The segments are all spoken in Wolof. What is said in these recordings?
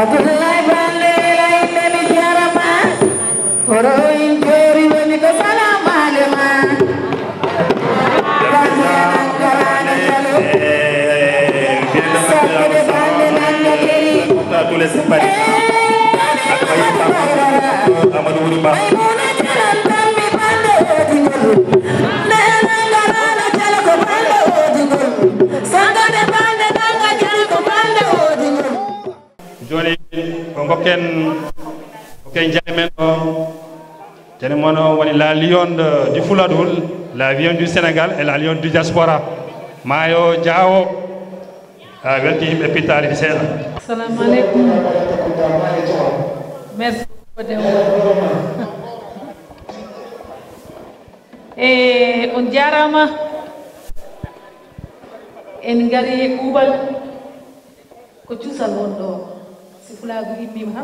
Abdoulaye Baldé lay demi jarama horo in jori woni ko salam alema tous les sympathisants Amadou Oumba joni ko gokken jaymen o tene mono woni la lion du Fouladou, la lion du Sénégal et la lion du diaspora mayo jaawo welti himɓe pittali ɗi seeɗa. Assalamu alaikum. Merci on jarama en gari kuubal ko cuusal won ɗo si Fulaagu himmima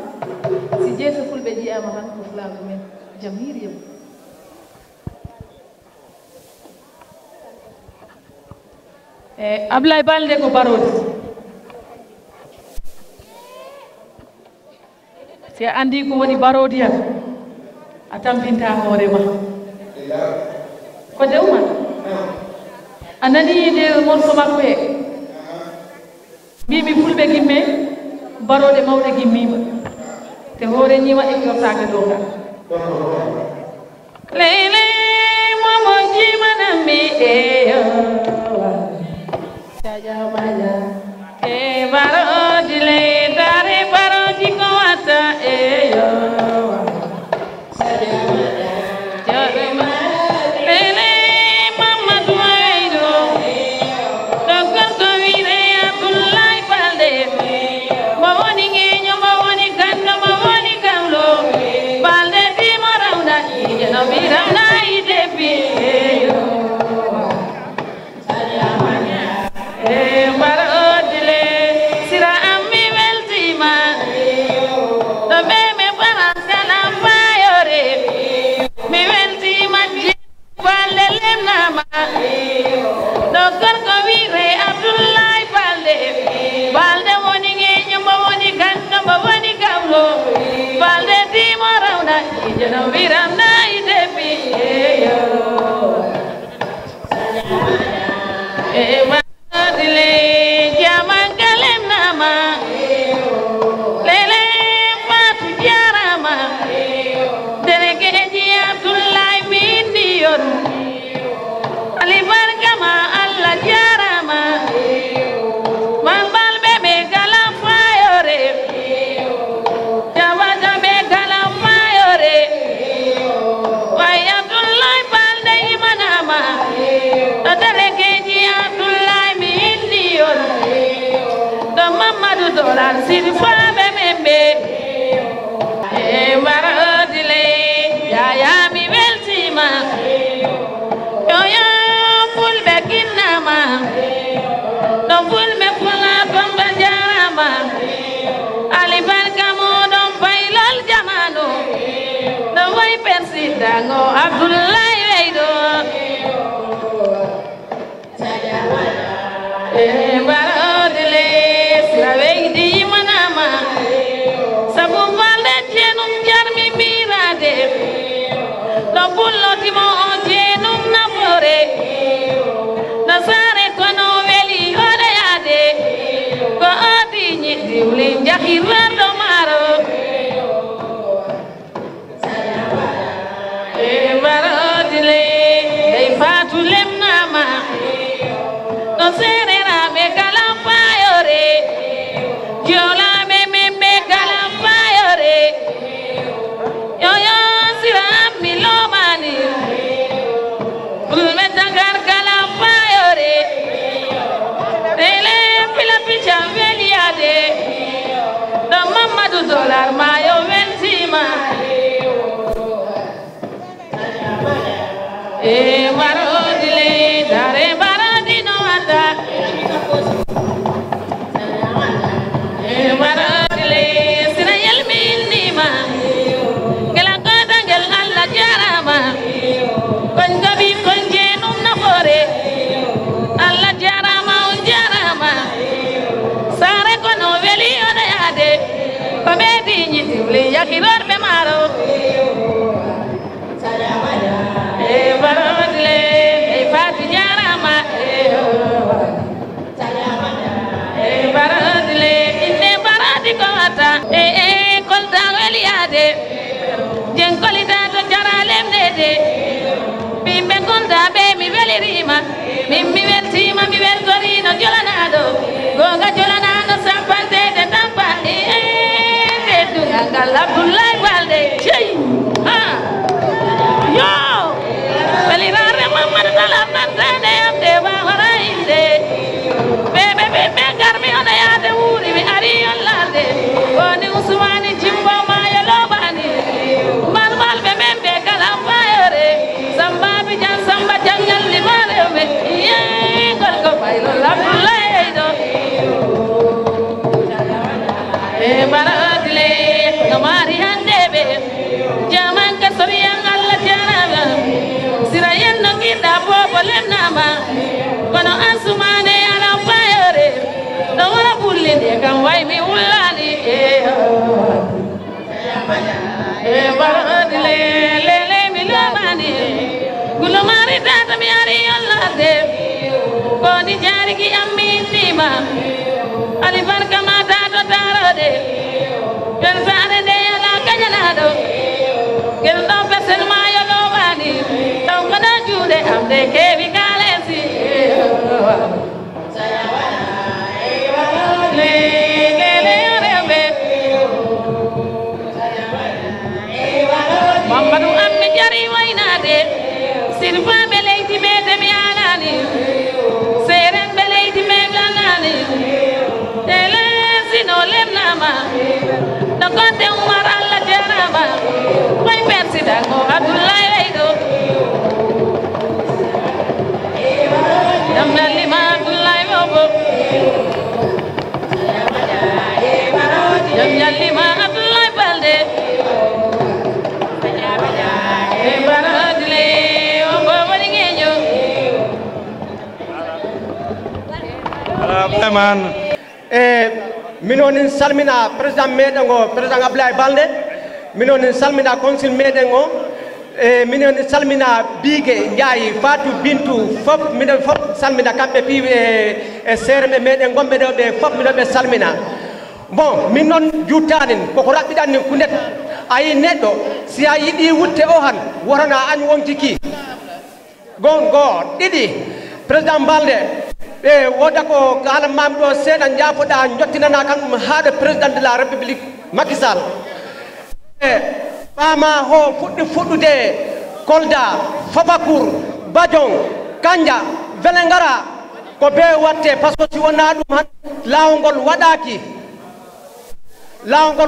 tan si jeeso fulɓe jiyama tan ko Fulaagu men jam hiiri Abdoulaye Baldé ko barodi si a andi ko woni barodi han a tampinta hoorema ko dewma a nani nde morso makko e mbimi fulɓe gimme barode mawɗe gimmima te hoore ñiwa e yortake dow ngal lele momo jimanambi eyo Jajamaya e barodi le dare barodi ko wata eyo Abdoulaye Weydo barodile saweydi manama sabu balde jenum jarmi mirade no bullotimo o jenum nafore no sare kono weli hoɗoyade ko odi ñiddiwli jahirrado maro barodile dey fatu lemnama no sereraɓe kala fayore jolaɓe men ɓe kala fayore yoyo sirammi lomani fulɓe tagar kala fayore ele filapicam weliyade ɗo Mamadou Dollar mayo weltima e barodile dare barodino wata e barodile sina yelminima gela kodangel Allah jarama kon gabi kon jenum nafore Allah jarama on jarama sare kono weli oɗoyade yakiror be maro barodile fati jarama barodile inde baradi ko ata kolta weliade jen kolita to jaralem dede bimbe konta be mi welirima mi weltima mi weltorino jolanado gonga jolanado sampante de tampa Abdoulaye Balde cey ha yo welirare Mamadou Talla nantane amde ba horainde be garmi ona yaade wuri mi ari yollarde woni Ousmane Jimbo ma yolobani mal be membe kala fayore samba bi jan samba jangal limare be ye gol ko baylo Abdoulaye do baradile ngamari handebe jaman ka soriyan Allah jaraba sirayen no kita bobolem nama kono Asumane ala fayore no wala bullinde kam way mi wulani baradile lele mi lamani gulumari tata mi ari Allah de koni jari ki ammi tima ali barka mata to tarode ken sare de ala kajanado ken do pesen ma yo do bani taw kana jude amde ke bi kalesi saya wana le rebe Mamadou ammi jari waynade sirfa beleyti bete mi alani seren beleyti me ganani no lemnama no konte Umar Allah jarama koy president ko Abdoulaye do damnali ma Abdoulaye bobo damnali ma Abdoulaye Balde baradile o bobo ngeño vraiment minonin salmina président meɗen o président Abdoulaye Balde minonin salmina conseil meɗen o minonin salmina Bigué Ndiaye Fatou Bintou fof minen fof salmina kamɓe piiwe e serɓe meɗen gonɓe ɗo ɓe fof mino ɓe salmina bon min noon juttanin koko raɓɓiɗanni kunet ayi neɗɗo si a yiɗi wutte o han wotana an wontiki goo ɗiɗi président Balde woda ko kala mam do seeɗa jaafoɗa jottinana kan ɗum haade président de la république Macky Sall ɓama ho fuɗɗi fuɗɗude Kolda Fabacour Badion Kanja Vélingara ko be watte par ce que si wona ɗum han lawol ngol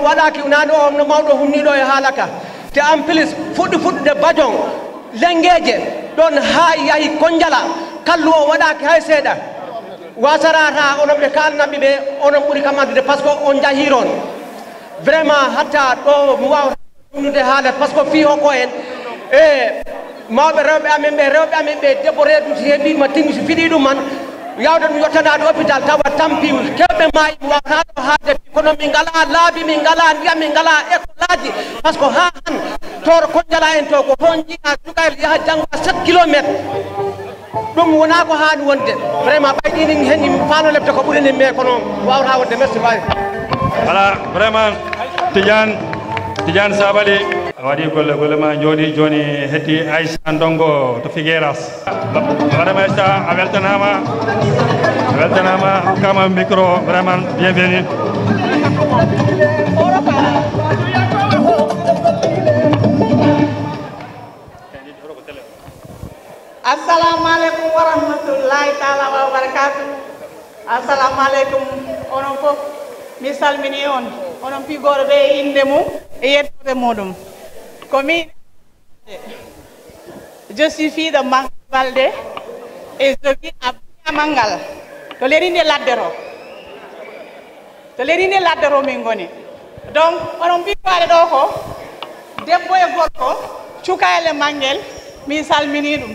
waɗaki nani o no mawɗo humniɗo e haalaka te en plus fuɗɗude Badion Lengueje ɗon ha yahi Kondiala kallu o waɗaki hay seeɗa wasarata onon ɓe kalnaɓe ɓe onon ɓuuri kam andude par ce que on jahiron vraiment hatta ɗo mi wawata ɗumnude haalat par ce que fi hokko en mawɓe rewɓe amen ɓe debbo reeduti heeɓima tinggi so fiɗi ɗum man yawde ɗum yettanade hôpital tawa tampi kewɓe maayi mi wawata ɗo haalde kono min ngala laabi min ngala ndiyam min ngala école aji par ce que ha han toro Kondiala en to ko toon jiiɗa sukayel yaaha jangga 7 kilométre ɗum wona ko haani wonde vraiment ɓayɗini hen mi faano lebde ko ɓuurani mais kono wawata wonde merci bayi voilà vraiment Tidiane Sabally waɗi golle ma joni hetti Aïssa Ndongo to Figueras madame Aïssa a weltanama hokkama micro vraiment bienvenue assalamu alaikum wa rahmatullahi taala wa barakatuh. Assalamu alaikum onon fof mi salmini on onon pigoro be inde mum e yettode modum komi je suis fille de Mamadou Balde et je vis à Mangal to lerinde laddero min goni donc onon pigore ɗo ko debbo e gorko cukayele mangel mi salmini ɗum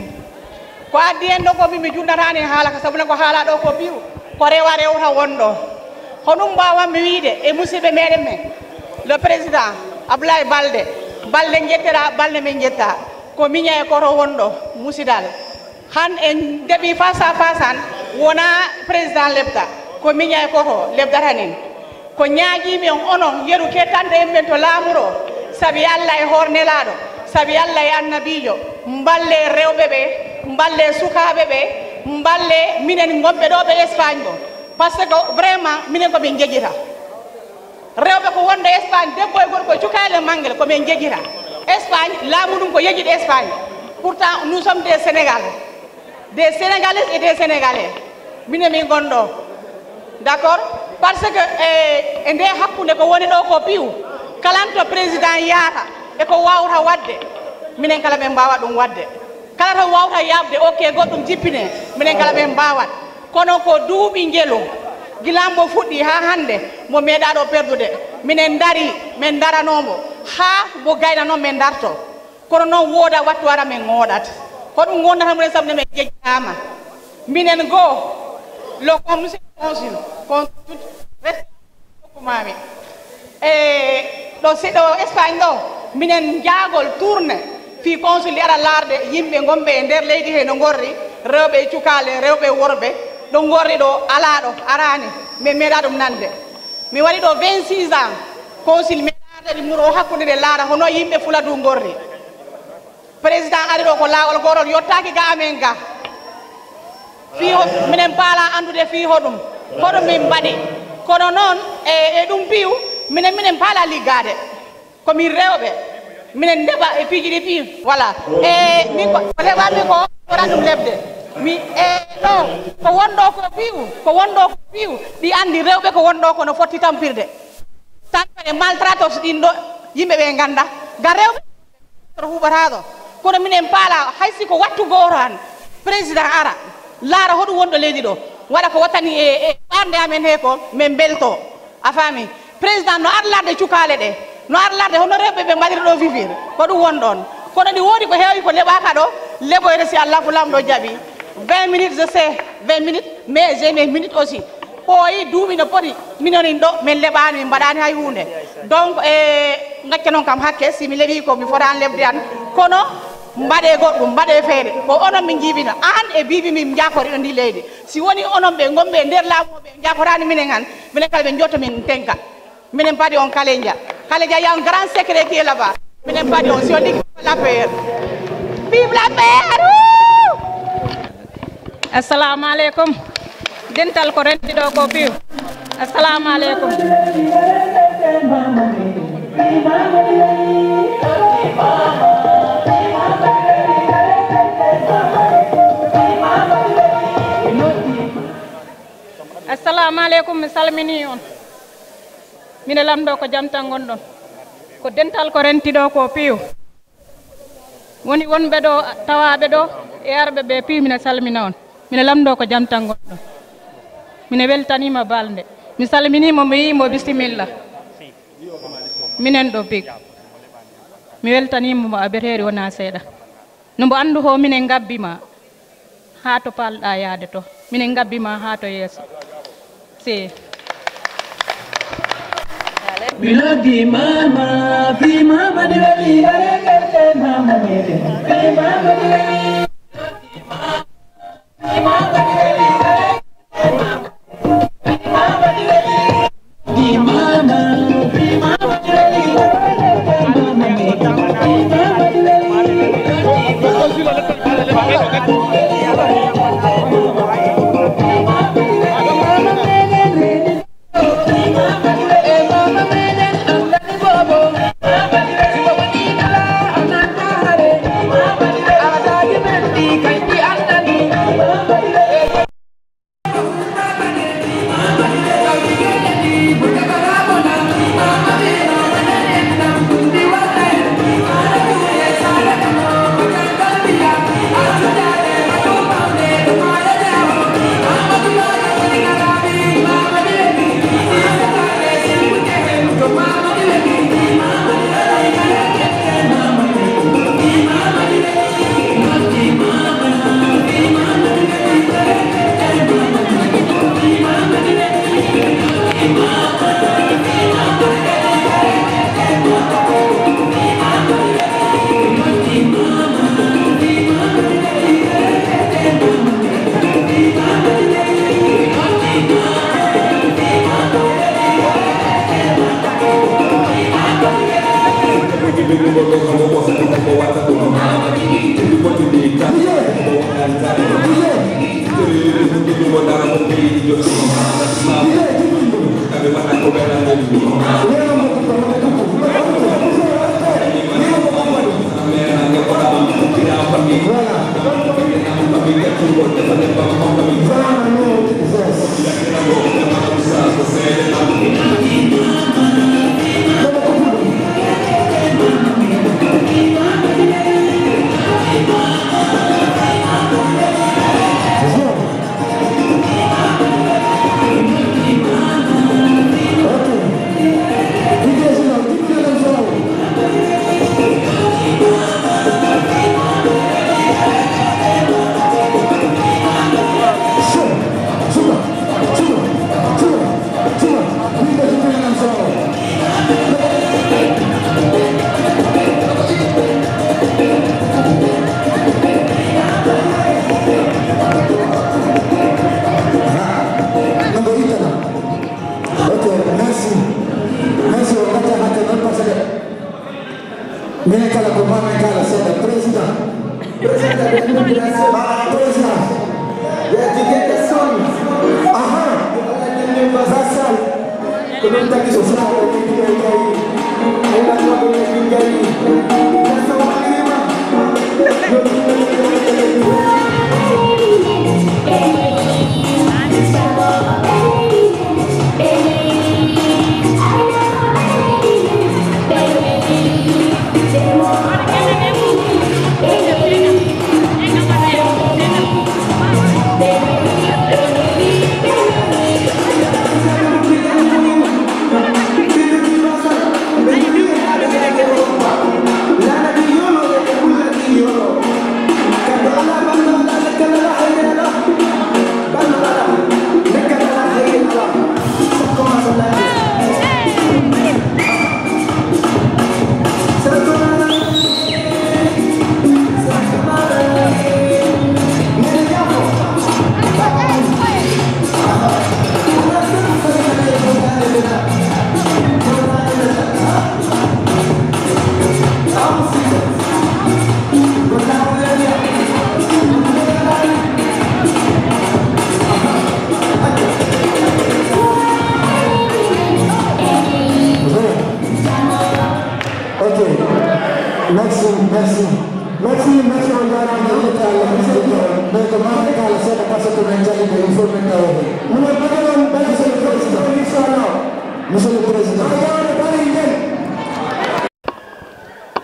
ko addi en ɗo ko mi jundatani haala ka sabu ne ko haala ɗo ko biu ko rewa rewta wonɗo ko ɗum mbawanmi wiide e musidɓe meɗen men le président Ablaye Balde ngettera balde men jetta ko miña e koto wondo musidal han en debi face à face an wona président lebta ko miña e koto lebdatanin ko ñaaji men onon yeru kettande en men to laamuro sabi Allah e hornelaado sabi Allah e annabijo mballe rewbe be mballe sukaabe be mballe minen gombe do be Espagne bo parce que vraiment minen ko ben jejjita rewbe ko wonde Espagne debbo e gorko cukale mangel ko men jejjita Espagne laamu dum ko yejjide Espagne pourtant nous sommes des Sénégalais et des Sénégalais minen mi gondo d'accord parce que ende hakkunde ko woni do ko piu kalanto président yaata e ko wawta wadde minen kala be mbawa dum wadde kala to wawta yabde ok goddum jippine minen kala be mbawat kono ko duubi ngelo gilambo fuddi ha hande mo meeda do perdude minen dari men daranomo ha bo gayna non men darto kono non woda wattu ara men ngodat ko dum gondata mo sabne men jejjama minen go le commissaire consul con tout reste ko mami do sedo Espagne do minen jaagol tourne fi consul ara larde yimbe gombe e der leydi he no gorri rewbe cukale rewbe worbe do gorri do ala do arani me meeda dum nande mi wari do 26 ans consul meeda di muro hakkunde de laara hono yimbe fula du gorri président ari do ko laawol gorol yottaaki ga amen ga fi minen paala andude fi hodum min badi kono non e dum piu minen paala ligade ko mi rewbe minen deba e pijidi piu voilà mi ko leba mi ko radum lebde mi no ko wondo ko piu di andi rewbe ko wondo ko no foti tampirde tan pare maltratos dindo yimbe be ganda ga rewbe to hubarado kono minen paala haysi ko wattu goran président ara laara hodu wondo leydi do wala ko watani e bande amen he ko men belto a fami président no arlarde cukale de no arlarde hono rewbe be mbadir do vivir ko dum wondon kono di wodi ko heewi ko lebaka do leboyde si Allah ko lamdo jabi 20 minutes je sais 20 minutes mais j'ai mes minutes aussi oyi duumi no poti minonin do men lebani min badani hay hunde donc ngacca non kam hakke si mi lebi ko mi fotan lebde an kono mbade goddum mbade feere ko onon min jibina an e bibi min jakori do ndi leydi si woni onon be gombe der laamobe jakorani minen han minen kala be jotto min tenka minen padi on kaleja y a un grand secret qui est là-bas minen padi on si on dit la paix vive la paix assalamu alaikum dental ko renti do ko piu assalamu alaikum assalamu alaikum mi salmini on mine lamdo ko jam tan gondon ko dental ko renti do ko piu woni wonbe do tawabe do e arbe be piu mine salmina on mine lamdo ko jam tan gondon mine weltanima balde mi salminimo mi yimo bismillah minen do big mi weltanimo mo abereeri wona seeda no mbo andu ho minen gabbima ha to palda yaade to minen gabbima ha to yeso si Bilagi mama, fi mama di wali, mama di fi mama di wali, fi mama di wali, fi mama di wali, di mama, fi mama di wali, mama di fi mama di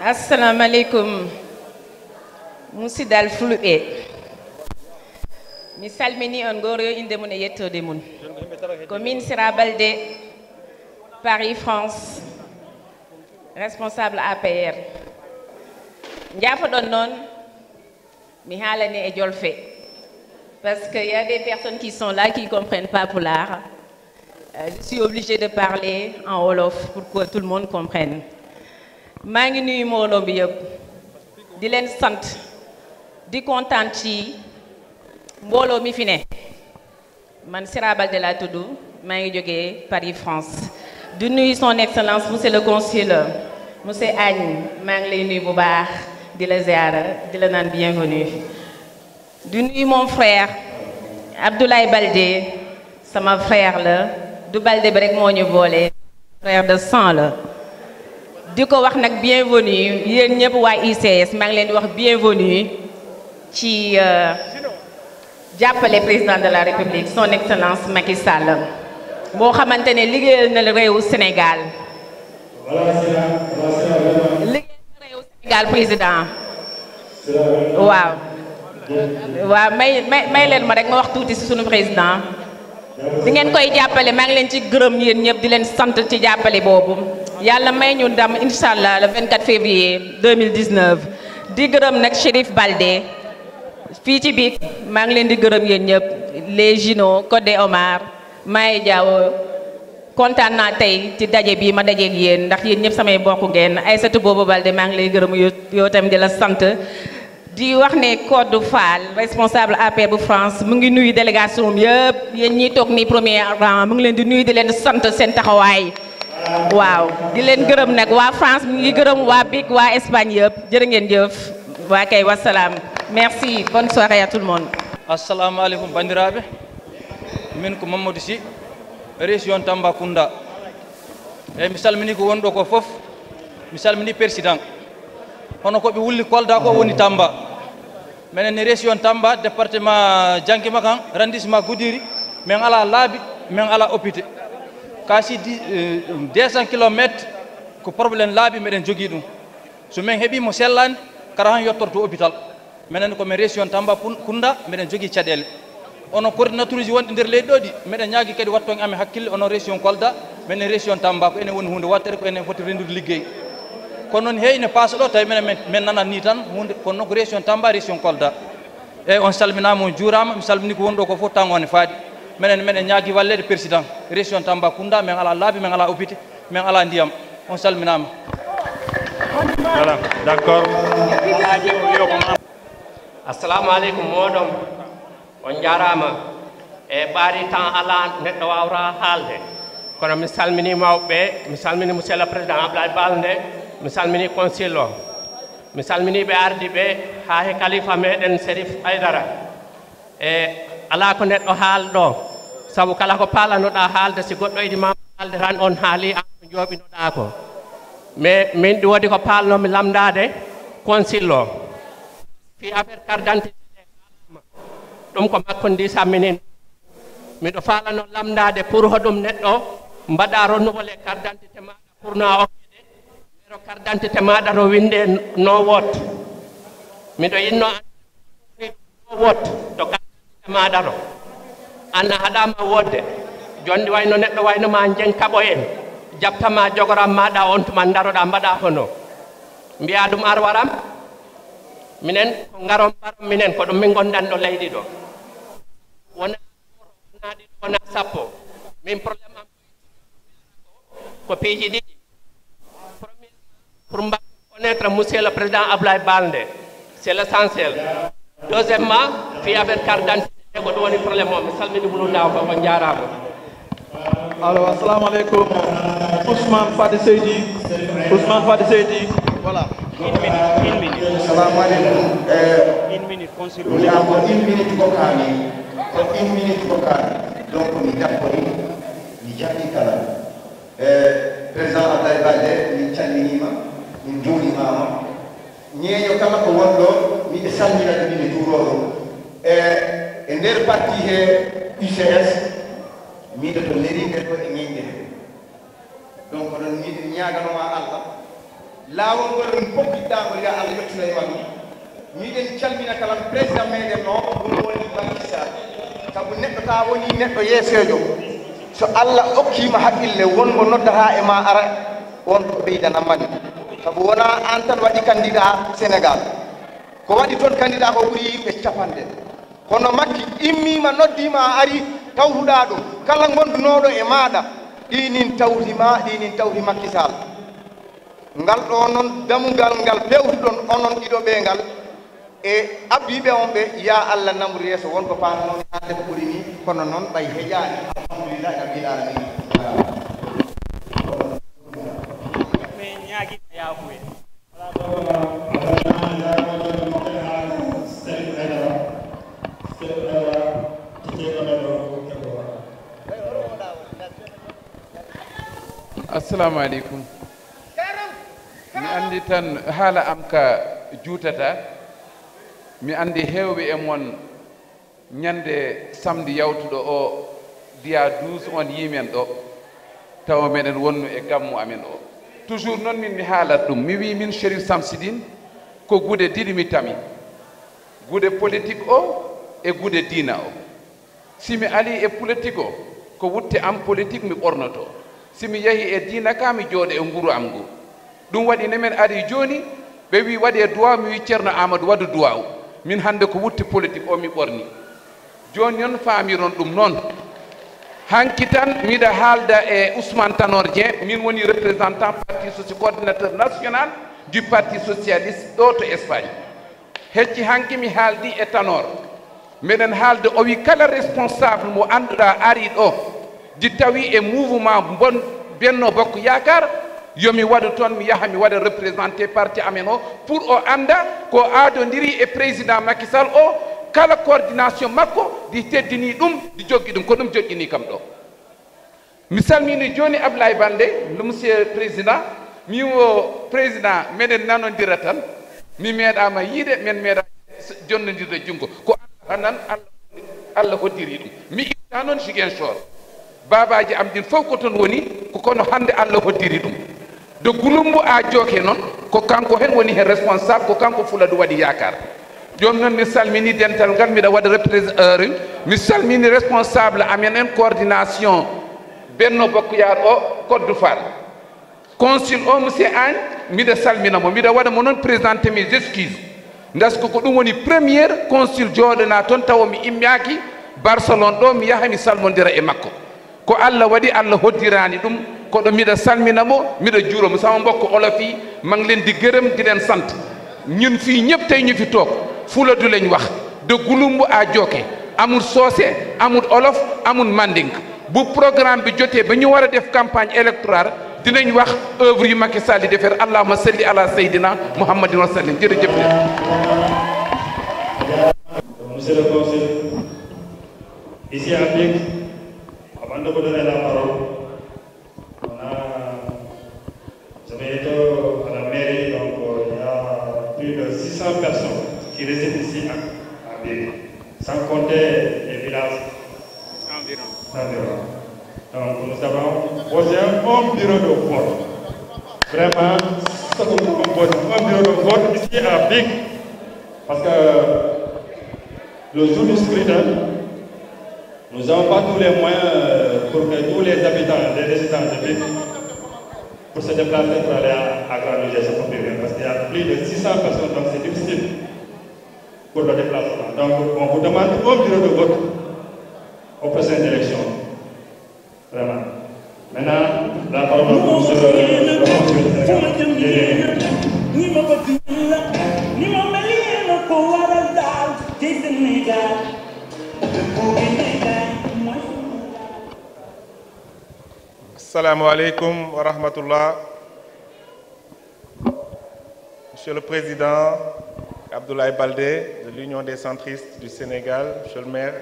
Assalamu alaikum musidal fulɓe mi salmini on goro yo inde mun e yettode mun ko min Sira Baldé Paris France responsable APR jaafoɗon noon mi haalani e jolfe parce que y a des personnes qui sont là qui comprennent pas pulaar. Je suis obligée de parler en wolof pour que tout le monde comprenne. maa ngi nuyu mbooloo bi yëpp di leen sant di kontaan ci mbooloo mi fi ne man Sira Baldé laa tudd maa ngi jógee Paris France di nuyu son excellence monsieur le consul monsieur Agne maa ngi lay nuyu bu baax di la ziara di la naan bienvenue di nuyu mon frère Abdoulaye Baldé sama frère la du Baldé bi rek moo ñu boole frère de sang la di ko wax nag bienvenue yéen ñëpp waa ICS maa ngi leen di wax bienvenue ci jàppale président de la République son excellence Macky Sall boo xamante ne liggéeyal na réewu Sénégal liggéeyal na réewu Sénégal président waaw waaw may leen ma rek ma wax tuuti si sunu président di ngeen koy jàppale maa ngi leen ci gërëm yéen ñëpp di leen sant ci jàppale boobu yàlla may ñu ndam incha allah le 24 février 2019 di gërëm nag Chérif Baldé fii ci biir maa ngi leen di gërëm yéen ñëpp les Gino Codé Omar Maye Diaw kontaan naa tey ci daje bi ma dajeeg yéen ndax yéen ñëpp samay bokk ngeen Aïssatou Bobo Baldé maa ngi lay gërëm yow tamit di la sant di wax ne Codé Fall responsable APR bu France mu ngi nuyu délégation yëpp yéen ñiy toog ni premier rang mu ngi leen di nuyu di leen sant seen taxawaay waaw di leen gërëm nag waa France mi ngi gërëm waa BIC waa Espagne yëpp jërë ngeen jëf waa kay wasalaam merci bonne soirée à tout le monde. assalamu alaikum bandiraɓe min ko Mamadou Sy région Tambacounda e mi salmini ko wonɗo ko fof mi salmini président hono ko ɓe wulli Kolda ko woni Tamba menen ne région Tamba département Dianguima kan arrondissement Goudiri min ala laabi min ala hôpital kasi 200 km ko probléme laabi meɗen jogui ɗum so min heeɓi mo sellani kara han yottorto hôpital menen ko min région Tambacounda meɗen jogui caɗele ono coordinateur uji wonɗi nder leydi ɗo ɗi meɗen ñaagui kadi watton amen hakkille ono région Kolda menen région Tamba ko enen woni hunde wattere ko enen foti rendude ligguey kono noon heyne paasa ɗo tawi minen min nanat ni tan hunde kono noon ko région Tamba région Kolda eyyi on salminama on juurama mi salmini ko wonɗo ko fof tan one faaɗi minen ñaagui wallede président région Tambacounda min ala laabi min ala hôpital min ala ndiyam on salminama. Voilà, d'accord. Assalamu alaikum modom on jarama e ɓaari tan ala neɗɗo wawra haalde kono mi salmini mawɓe mi salmini monsieur le président Abdoulaye Balde mi salmini conseil o mi salmini ɓe ardi ɓe ha he kalifa meɗen Sérif Aydara e ala ko neɗɗo haalɗo saabu kala ko palanoɗa haalde si goɗɗo yiɗi ma haalde tan on haali an ko jooɓinoɗa ko mais min ɗi waɗi ko palnomi lamdade conseil o fi affaire carte d'identité ɗum ko makko ndi samminin miɗo falano lamdade pour hoɗum neɗɗo mbaɗa renouvelé carte d'identité maɗa pour no a okkede ero carte d'identité maɗa to winde no wote miɗo yinno no wote to carte d'identité maɗa to anna haɗama wodde jondi wayno neɗɗo wayno ma jen kaɓo en jabtama jogoram maɗa on tuma daroɗa mbaɗa hono mbiya ɗum ar waram minen ko garon mbarom minen ko ɗum min gondan ɗo leydi ɗo wona ɗiɗo wona sappo min probléme am ko piiji ɗiɗi premier pour mba connaître monsieur le président Abdoulaye Balde c'est l'essentiel deuxièmement fi affaire carte d'identité ko ɗum woni probléme o mi salmini ɓulundaw ko on jarama. Alors assalamu alaikum Ousmane Fadi Seydi voilà. Une minute. Assalamu alaikum. Une minute, conseil. Nous avons une minute pour Kani. Une minute pour Kani. Donc, nous avons une jati kala. Président Abdoulaye Balde, nous calminima, nous journimama. Ñeño kala ko wonɗo mi salmina ɗumine turoɗo. E nder parti he UCS miɗo to lerinde ko e ñeñde. Donc, oɗon miɗo ñaganoma Allah. Lawol ngol ɗum pokkiɗɗagol ya Allah yettino e maɗum miɗen calmina kala président meɗen no ɗum woni Macky Sall sabu neɗɗo ka woni neɗɗo yeesejo so Allah hokkima haqqille wonmo noddata e ma ara won ko ɓeydanamani sabu wona an tan waɗi candidat Sénégal ko waɗi toon candidat ko ɓuuri yimɓe capanɗe kono Macky immima noddima a ari tawtuɗa ɗum kala gondunoɗo e maɗa ɗinin tawtima ɗinin tawti Macky Sall ngal ɗo noon damugal ngal pewtuɗon onon ɗiɗo ɓe ngal e abdiɓe on ɓe ya Allah namru yeeso wonko paanoon hande ko ɓuri ni kono noon ɓay heƴani alhamdulillah rabbil alamin mais ñaguima yafuye assalamu aleykum mi andi tan haala am ka juutata mi andi heewɓe e mon ñande samedi yawtuɗo o diya 12 on yimen ɗo tawa meɗen wonnu e gammu amen o toujours noon min mi haalat ɗum mi wi min Chérif Samsidine ko guuɗe ɗiɗi mi tami guuɗe politique o e guuɗe diina o simi ali e politique o ko wutte am politique mi ɓornoto simi yeehi e diina ka mi jooɗo e nguru am ngu ɗum waɗi ne men ari joni ɓe wi waɗe duwaw mi wi ceerno amadou waɗu duwaw min hande ko wutti politique o mi ɓorni joni noon faamiron ɗum noon hanki tan miɗa haalda e Ousmane Tanor Dieng min woni représentant parti socialiste coordinateur national du parti socialiste ɗo to Espagne hecci hanki mi haaldi e Tanor meɗen haalde o wi kala responsable mo annduɗa ari ɗo di tawi e mouvement bon Benno Bokk Yaakaar yomi waɗa toon mi yaha mi waɗa représenté parti amen o pour o anda ko aadodiri e président Macky Sall o kala coordination makko ɗi teddini ɗum ɗi jogui ɗum ko ɗum joƴƴini kam ɗo mi salmini joni Ablaye Baldé le monsieur président mi o président meɗen nanodira tan mi meeɗama yiide men meeɗa jonnodirde junngo ko Allah nan Allah hoddiri ɗum mi itta noon Ziguinchor babaji am din fof ko toon woni ko kono hande Allah hoddiri ɗum de Gouloumbou a jooke noon ko kanko hen woni hen responsable ko kanko Fuladu waɗi yakar joni noon mi salmini dental ngal mbiɗa waɗa représentant mi salmini responsable amen en coordination Benno Bokk Yaakaar o Kodou Fall consul o monsieur Agne mbiɗa salminamo mbiɗa waɗa mo noon présenté mes excuses dasko ko ɗum woni premiére consul jooɗana toon tawa mi immaki Barcelone ɗo mi yaha mi salmodira e makko ko Allah waɗi Allah hoddirani ɗum koɗo mbiɗa salminamo mbiɗa juuromo sama mbokk olofi maa ngi leen di gërëm di leen sant ñun fii ñëpp tey ñu fi toog Fuladu lañ wax de Gouloumbou à Dioké amul soose amul olof amul manding bu programme bi jotee ba ñu war a def campagne électorale dinañ wax œuvre yu Macky Sall di defar allahumma salli ala sayyidina muhammadin wa sallim jërëjëf. Monsieur le conseil, ici à Big, avant de vous donner la parole, j'avais été à la mairie, donc il y a plus de 600 personnes qui résident ici à Big, sans compter les villages environ. Donc nous avons posé un bureau de vote. Vraiment, ce que nous avons posé un bureau de vote ici à Big, parce que le jour du scrutin, nous n'avons pas tous les moyens pour que tous les habitants, les résidents de Big, pour se déplacer pour aller à Grand-Niger, c'est compliqué, parce qu'il y a plus de 600 personnes, donc c'est difficile pour le déplacement. Donc on vous demande un bureau de vote aux prochaines élections. Vraiment. Maintenant, la parole pour le Assalamu alaikum wa rahmatullah. Monsieur le Président Abdoulaye Baldé de l'Union des centristes du Sénégal, Monsieur le maire,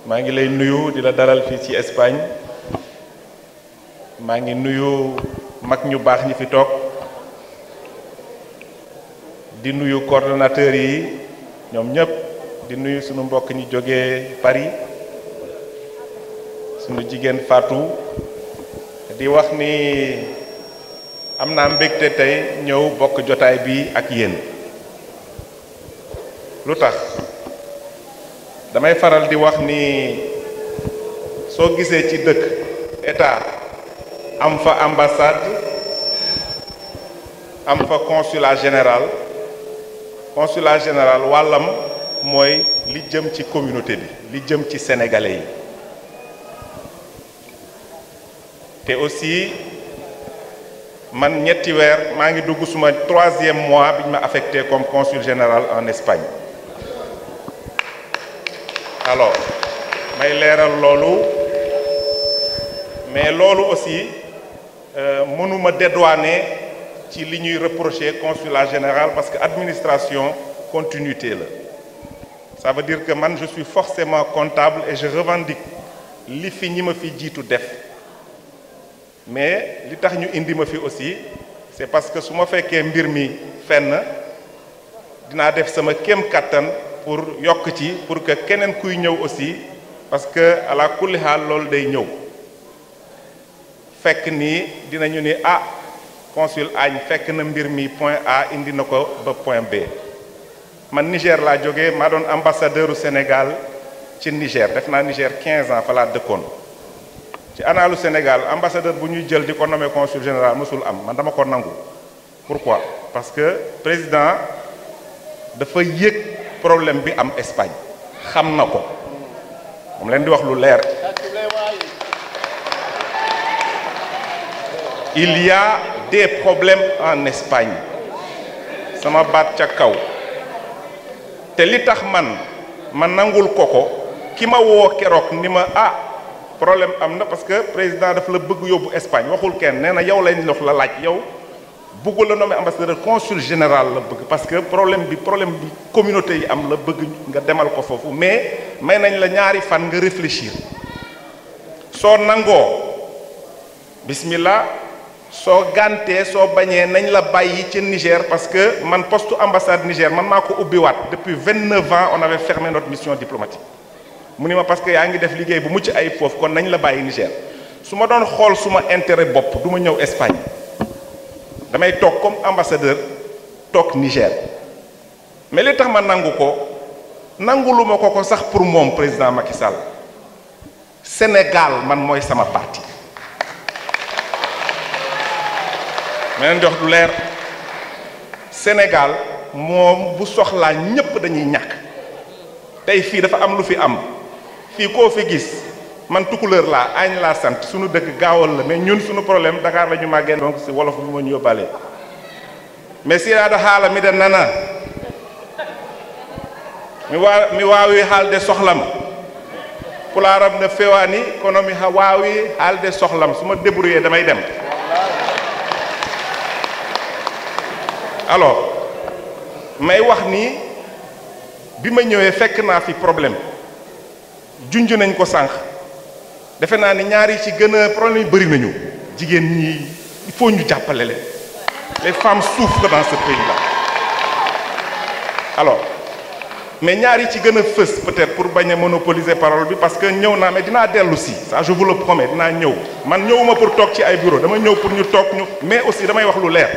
maa ngi lay nuyu di la dalal fii ci Espagne maa ngi nuyu mag ñu baax ñi fi toog di nuyu coordonnateurs yi ñoom ñëpp di nuyu sunu mbokk ñi jógee Paris sunu jigéen Fatou di wax ni am naa mbégte tey ñëw bokk jotaay bi ak yéen lu tax damay faral di wax ni soo gisee ci dëkk état am fa ambassade am fa consulat général wàllam mooy li jëm ci communauté bi li jëm ci sénégalais yi te aussi man ñetti weer maa ngi dugg suma 3e mois bi ñu ma affecté comme consul général en Espagne alors may leeral loolu mais loolu aussi mënuma dédouaner ci li ñuy reprocher consulat général parce que administration continuité la ça veut dire que man je suis forcément comptable et je revendique li fi ñi ma fi jiitu def mais li tax ñu indi ma fi aussi c'est parce que su ma fekkee mbir mi fenn dinaa def sama kéem kattan pour yokk ci pour que keneen kuy ñëw aussi parce que ala kulli haal loolu day ñëw fekk ni dinañu ni consul Agne fekk na mbir mi point A indi na ko ba point B man Niger laa jógee maa doon ambassadeur u Sénégal ci Niger def naa Niger 15 ans fa laa dëkkoon ci analu Sénégal ambassadeur bu ñuy jël di ko nommé consul général mësul am man dama ko nangu pourquoi parce que président dafa yëg problème bi am Espagne xam na ko moom leen di wax lu leer il y a des problèmes en Espagne sama baat ca kaw te li tax man nangul ko ki ma woo keroog ni ma problème am na parce que président daf la bëgg yóbbu Espagne waxul kenn nee na yow lañ lox la laaj yow bëggul la nommer ambassadeur consul général la bëgg parce que problème bi communauté yi am la bëgg nga demal ko foofu mais may nañ la ñaari fan nga réfléchir soo nangoo bismillah soo gàntee soo bañee nañ la bàyyi ci Niger parce que man poste ambassade Niger man maa ko ubbiwaat depuis 29 ans on avait fermé notre mission diplomatique mu ni ma parce que yaa ngi def liggéey bu mucc ay foofu kon nañ la bàyyi Niger su ma doon xool suma intérêt bopp du ma ñëw Espagne damay toog comme ambassadeur toog Niger mais li tax ma nangu ko nanguluma ko sax pour moom président Macky Sall Sénégal man mooy sama parti ma leen di wax du leer Sénégal moom bu soxlaa ñépp dañuy ñàkk tey fii dafa am lu fi am fii koo fi gis man tukulóor laa añ laa sant suñu dëkk gaawal la mais ñun suñu problème Dakar la ñu màggee donc si wolof bi moo ñu yóbbaale mais si aada haala mi de nana mi waawi haalde sohlam pulaaram ne fewani kono mi waawi haalde sohlam su ma débrouillé damay dem alors may wax ni bi ma ñëwee fekk naa fi problème junj nañ ko sànq defe naa ni ñaar yi ci gën a problème yi bëri nañu jigéen ñi il faut ñu jàppale leen les femmes souffrent dans ce pays-là alors mais ñaar yi ci gën a fës peut-être pour bañ a monopoliser parole bi parce que ñëw naa mais dinaa dellu si ça je vous le promets dinaa ñëw man ñëwuma pour toog ci ay bureau dama ñëw pour ñu toog ñu mais aussi damay wax lu leer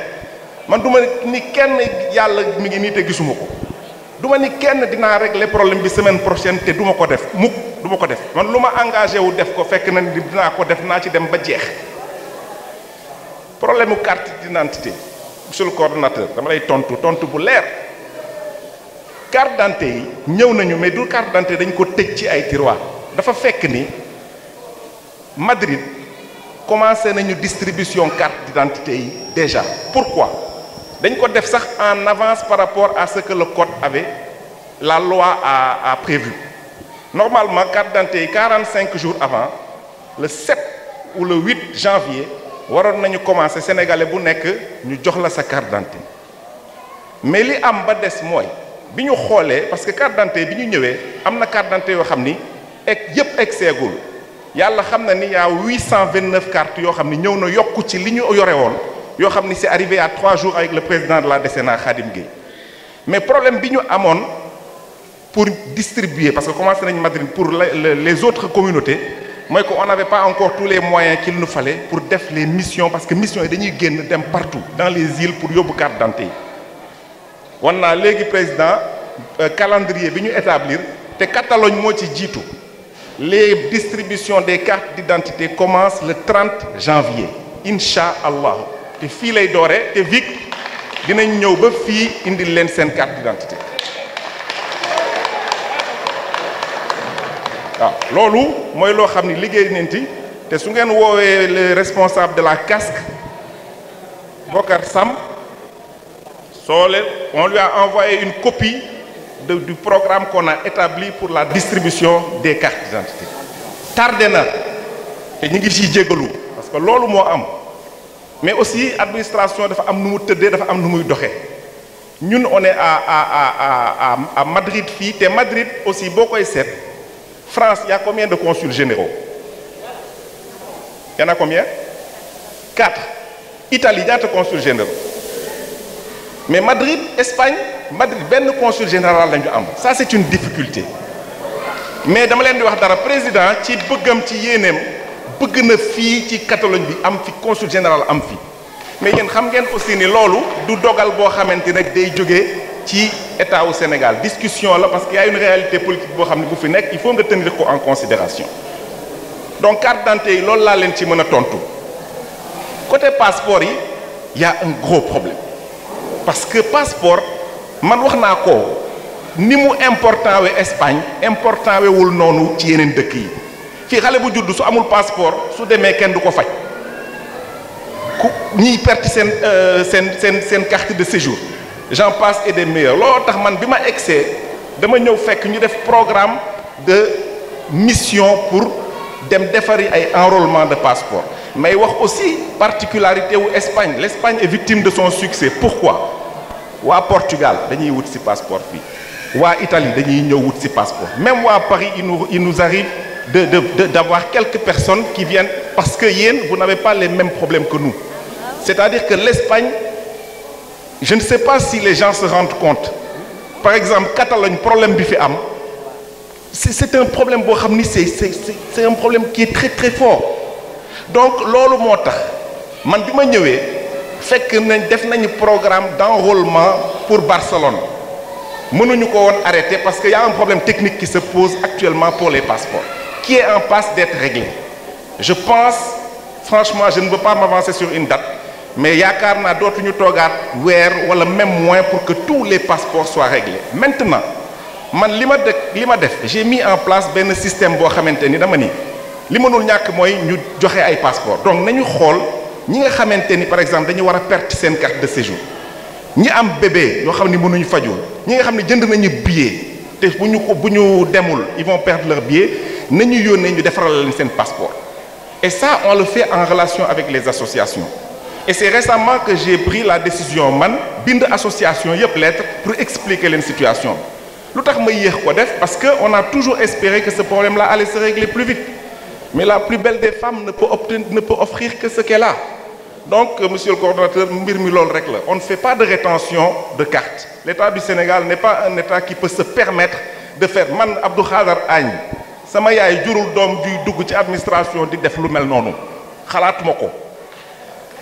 man du ma ni kenn yàlla mi ngi nii te gisuma ko du ma ni kenn dinaa régler problème bi semaine prochaine te du ma ko def mukk du ma ko def man lu ma engagé wu def ko fekk na ni dinaa ko def naa ci dem ba jeex problème mu carte d'identité monsieur le coordonnateur dama lay tontu bu leer carte d'identité yi ñëw nañu mais du carte d'identité dañ ko tëj ci ay tiroir dafa fekk ni Madrid commencé nañu distribution carte d'identité yi déjà pourquoi dañ ko def sax en avance par rapport à ce que le code avait la loi a prévu normalement carte d'identité yi 45 jours avant le 7 ou le 8 janvier waroon nañu commencer sénégalais bu nekk ñu jox la sa carte d'identité mais li am ba des mooy bi ñu xoolee parce que carte d'identité bi ñu ñëwee am na carte d'identité yoo xam ni yëpp egseegul yàlla xam na ni yaa 829 cartes yoo xam ni ñëw na yokku ci li ñu yore woon yoo xam ni c'est arrivé à 3 jours avec le président de la décennie Khadim Gueye mais problème bi ñu amoon pour distribuer parce que commencé nañu Madrid pour les autres communautés mooy que on n'avait pas encore tous les moyens qu'il nous fallait pour def les missions parce que missions yi dañuy génn dem partout dans les îles pour yóbbu carte d'identité yi wan naa léegi président calendrier bi ñu établir te Catalogne moo ci jiitu les distributions des cartes d'identité commencent le 30 janvier incha allah te fii lay doore te Vic dinañ ñëw ba fii indil leen seen carte d'identité waaw loolu mooy loo xam ni liggéey nañ ci te su ngeen woowee le responsable de la casque Bokar Sam on lui a envoyé une copie du programme qu'on a établi pour la distribution des cartes d'identité tardé na te ñu ngi ciy jégalu parce que loolu moo am mais aussi administration dafa am nu mu tëddee dafa am nu muy doxee ñun on est à Madrid fii te Madrid aussi boo koy seet France il y a combien de consuls généraux il y en a combien 4 Italie ñaata consuls généraux mais Madrid Espagne Madrid benn consul général la ñu am ça c'est une difficulté mais dama leen di wax dara président ci bëggam ci yéeneem bëgg na fii ci Catalogne bi am fi consul général am fi mais yéen xam ngeen aussi ni loolu du dogal boo xamante ne day jógee ci état wu Sénégal discussion la parce qu'il y a une réalité politique boo xam ne bu fi nekk il faut nga tenir ko en considération donc carte d'identité yi loolu laa leen ci mën a tontu côté passeport yi y a un gros problème parce que passeport man wax naa ko ni mu important we Espagne important wewul noonu ci yeneen dëkk yi fii xale bu judd su amul passeport su demee kenn du ko faj ku ñiy perte seen carte de séjour j'en passe et des meilleurs looloo tax man bi ma egsee dama ñëw fekk ñu def programme de mission pour dem defari ay enrôlement de passeport mais wax aussi particularité wu Espagne l'Espagne est victime de son succès pourquoi waa Portugal dañuy wut ci passeport fii waa Italie dañuy ñëw wut ci passeport même waa Paris il nous arrive d'avoir quelques personnes qui viennent parce que yéen vous n'avez pas les mêmes problèmes que nous c'est-à-dire que l'Espagne je ne sais pas si les gens se rendent compte par exemple Catalogne problème bi fi am c'est un problème boo xam ni c'est un problème qui est très très fort donc loolu moo tax man bi ma ñëwee fekk nañ def nañu programme d'enrôlement pour Barcelone mënuñu ko woon arrêter parce que y a un problème technique qui se pose actuellement pour les passeports qui est en passe d'être réglé je pense franchement je ne veux pas m'avancer sur une date mais yaakaar naa dootuñu toogaat weer wala même mois pour que tous les passeports soient réglés maintenant man li ma def j'ai mis en place benn système boo xamante ni dama ni li mënul ñàkk mooy ñu joxe ay passeports donc nañu xool ñi nga xamante ni par exemple dañu war a perte seen carte de séjour ñi am bébé yoo xam ni mënuñu faju ñi nga xam ne jënd nañu billet te bu ñu demul ils vont perdre leur billet nañu yónnee ñu defaral leen seen passeport et ça on le fait en relation avec les associations et c'est récemment que j'ai pris la décision man bind association yëpp lettre pour expliquer leen situation lu tax ma yéex ko def parce que on a toujours espéré que ce problème-là allait se régler plus vite mais la plus belle des femmes ne peut offrir que ce qu'elle a donc monsieur le coordonnateur mbir mi loolu rek la on ne fait pas de rétention de cartes l'État du Sénégal n'est pas un État qui peut se permettre de faire man Abdou Khadar Agne sama yaay jurul doom juy dugg ci administration di def lu mel noonu xalaatuma ko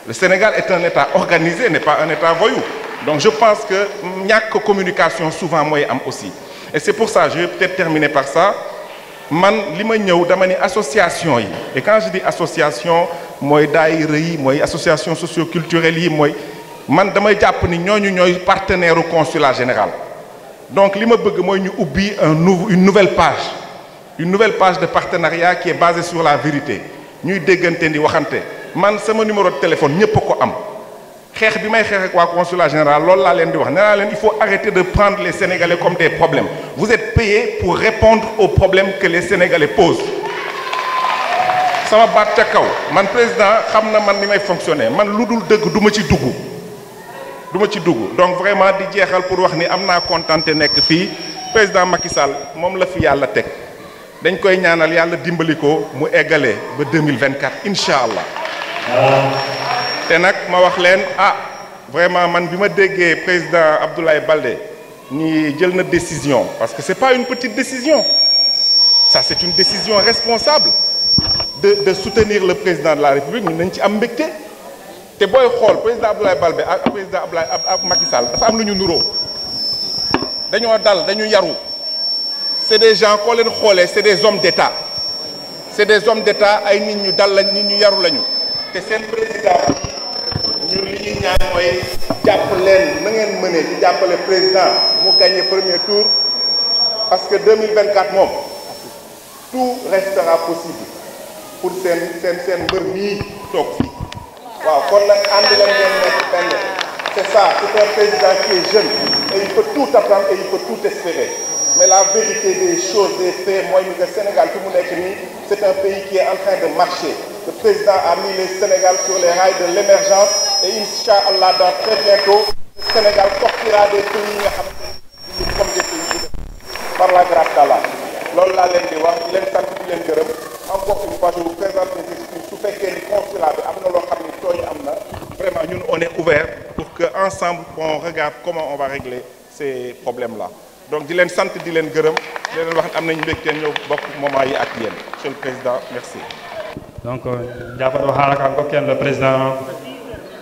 le Sénégal est un État organisé n'est pas un État voyou donc je pense que ñàkk communication souvent mooy am aussi et c'est pour ça je vais peut-être terminer par ça man li ma ñëw dama ni association yi et quand je dis association mooy daayira yi mooy association socio-culturelle yi mooy man damay jàpp ni ñooñu ñooy partenaire au consulat général donc li ma bëgg mooy ñu ubbi une nouvelle page de partenariat qui est basée sur la vérité ñuy déggante di waxante man sama numéro de téléphone ñëpp a ko am xeex bi may xeex ak waa consulat général loolu laa leen di wax nee naa leen il faut arrêter de prendre les Sénégalais comme des problèmes vous êtes payés pour répondre aux problèmes que les Sénégalais posent sama baat ca kaw man président xam na man ni may fonctionner man lu dul dëgg du ma ci dugg donc vraiment di jeexal pour wax ni am naa contenté nekk fii président Macky Sall moom la fi yàlla teg dañ koy ñaanal yàlla dimbali ko mu eggalee ba 2024 incha allah te nag ma wax leen vraiment man bi ma déggee président Abdoulaye Baldé ni jël na décision parce que c'est pas une petite décision ça c'est une décision responsable de soutenir le président de la République ñun nañ ci am mbégte te booy xool président Abdoulaye Baldé ak président Macky Sall dafa am lu ñu nuroo dañoo dal dañu yaru c'est des gens koo leen xoolee c'est des hommes d'État ay nit ñu dal lañ nit ñu yaru lañu te seen président ñun li ñuy ñaan mooy jàpp leen na ngeen mënee di jàppale président mu gagné premier tour parce que 2024 moom tout restera possible pour seen mbër mii toog fii waaw kon nag ànd leen ngeen nekk benn c'est ça c'est un président qui est jeune et il peut tout attendre et il peut tout espérer mais la vérité des choses des faits mooy ni que Sénégal fi mu nekk nii c'est un pays qui est en train de marcher le président a mis le Sénégal sur les rails de l'émergence et Inch'Allah dans très bientôt le Sénégal sortira des pays yi nga xam ne comme des pays par la grâce d'Allah loolu laa leen di wax di leen sant di leen gërëm encore une fois je vous présente mes excuses su fekkee ni consulat bi am na loo xam ne tooñ am na vraiment ñun on est ouvert pour que ensemble on regarde comment on va régler ces problèmes là donc di leen sant di leen gërëm di leen wax am nañu mbégte ñëw bokk moment yi ak yéen monsieur le président merci. donc jàppatoo xaaral ko kenn le président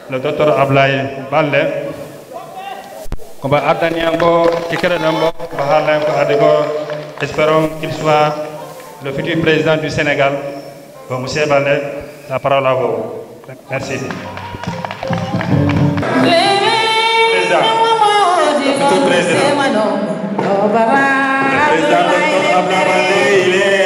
le docteur Abdoulaye Baldé ko ba addaniyanko cikkereɗen ko haallen ko adi ko espérons qu'il soit le futur président du Sénégal. Bon, monsieur Baldé, la parole à vous. Merci. Président, le futur président. Le président docteur Abdoulaye Baldé, il est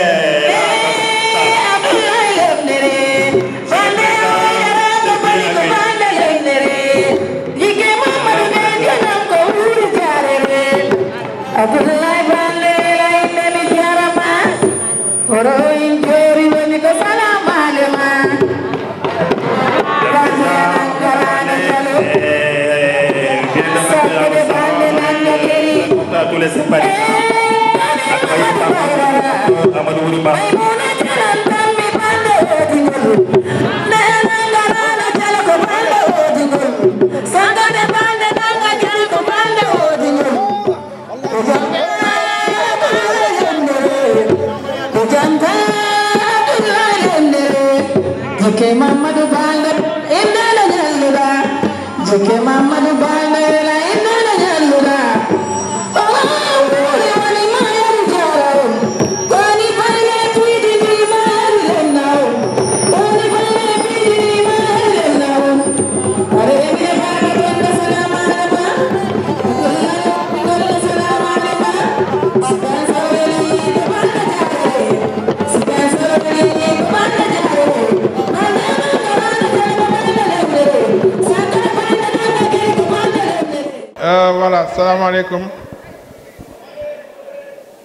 Abdoulaye Baldé la indemi jarama oro in jori woni ko tous les sympathisants ak ay Papa Amadou Wuri Ba Jike Mamadou Banda indala jalluda Jike Mamadou Banda la indala jalluda Wani mayam jaram Wani bale pidi ni mayam lennaw Wani bale pidi ni mayam lennaw Are me baba donda salama alema Donda salama alema Sikan saweli de banda jare Sikan saweli de banda jare Voilà, salam alaikum.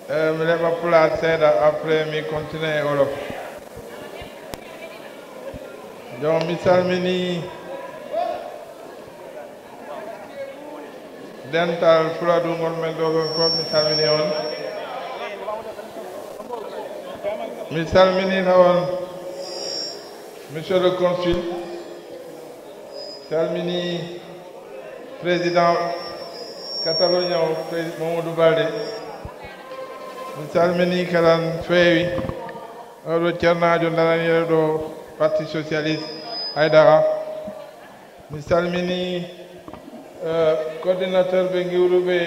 Je vais vous placer après mi continuer Wolof. Donc, mi salmini dental fuladu ngol men dogo ko mi salmini on. Mi salmini on Monsieur le consul, salmini président Catalogne Mamadou Baldé, mi salmini kalan feewi oɗo ceernajo daraniɗo parti socialiste Haydara, mi salmini coordinateur ɓe giwruɓe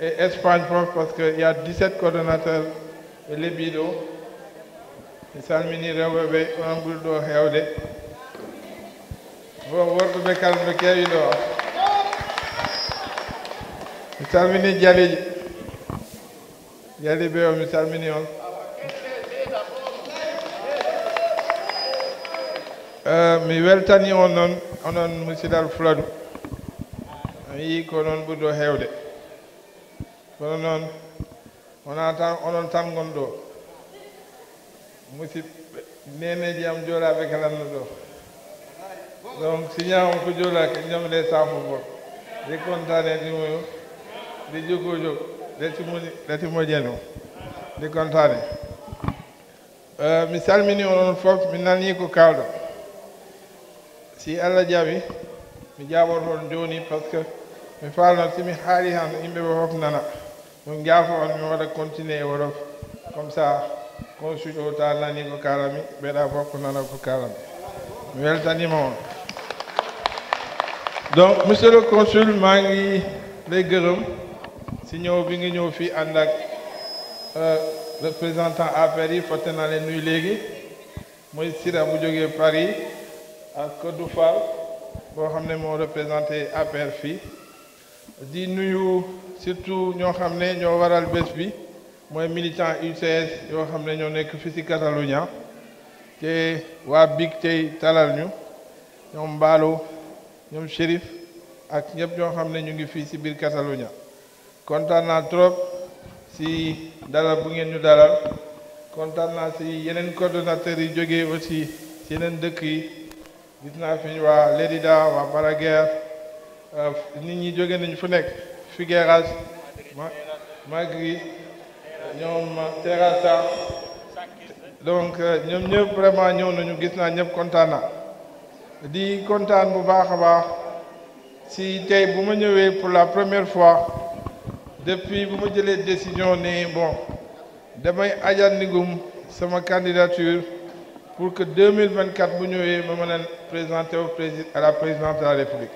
e Espagne fof parce que il y a 17 coordonnateurs e lebbiɗo. Mi salmini rewɓe ɓe onon ɓuri ɗo heewde worɓe ɓe kala ɓe keewi ɗo. Mi salmini jaliɓe ɓe o mi salmini on. Mi weltani on noon onon musidal Fuladu mi yii ko noon ɓuri ɗo heewde kono noon onon tan gon ɗo musidɓe neneji am joolaɓe kalanno ɗo donc signa on ko joolake ñamde safo bon ɗi contane ɗimoyo ɗi jogojo ɗati moƴen o ɗi contane mi salmini onon fof mi nani ko kalɗo si Allah jaaɓi mi jaaɓon toon joni par ce que mi falno simi haali han yimɓe ɓe fof nana ɗum jaafo on mi waɗa continuer e wolof comme ça consul o ta nani ko kalami ɓeɗa fof ko nana ko kalami mi weltanima on. Donc monsieur le consul maa ngi lay gërëm si ñëw bi nga ñëw fii ànd ak représentant APR yi fotte naa leen nuyu léegi mooy Sira bu jógee Paris ak Kodou Fall boo xam ne moo représenté APR fii di nuyu surtout ñoo xam ne ñoo waral bés bi mooy militant UCS yoo xam ne ñoo nekk fii ci Catalunya te waa BIC tey talal ñu ñoom Mballo ñoom Chérif ak ñëpp ñoo xam ne ñu ngi fii ci biir Catalunya kontaan naa trop ci dalal bu ngeen ñu dalal kontaan naa ci yeneen coordonnateurs yi jógee aussi ci yeneen dëkk yi gis naa fi waa Lérida waa Balaguer nit ñi jóge nañ fu nekk Figueras Magri ñoom Terrassa donc ñoom ñëpp vraiment ñëw nañu gis naa ñëpp kontaan naa di kontaan bu baax a baax si tey bu ma ñëwee pour la première fois depuis bu ma jëlee décision ne bon damay ajandigum sama candidature pour que 2024 bu ñëwee ma mën a présenter à la présidence de la République.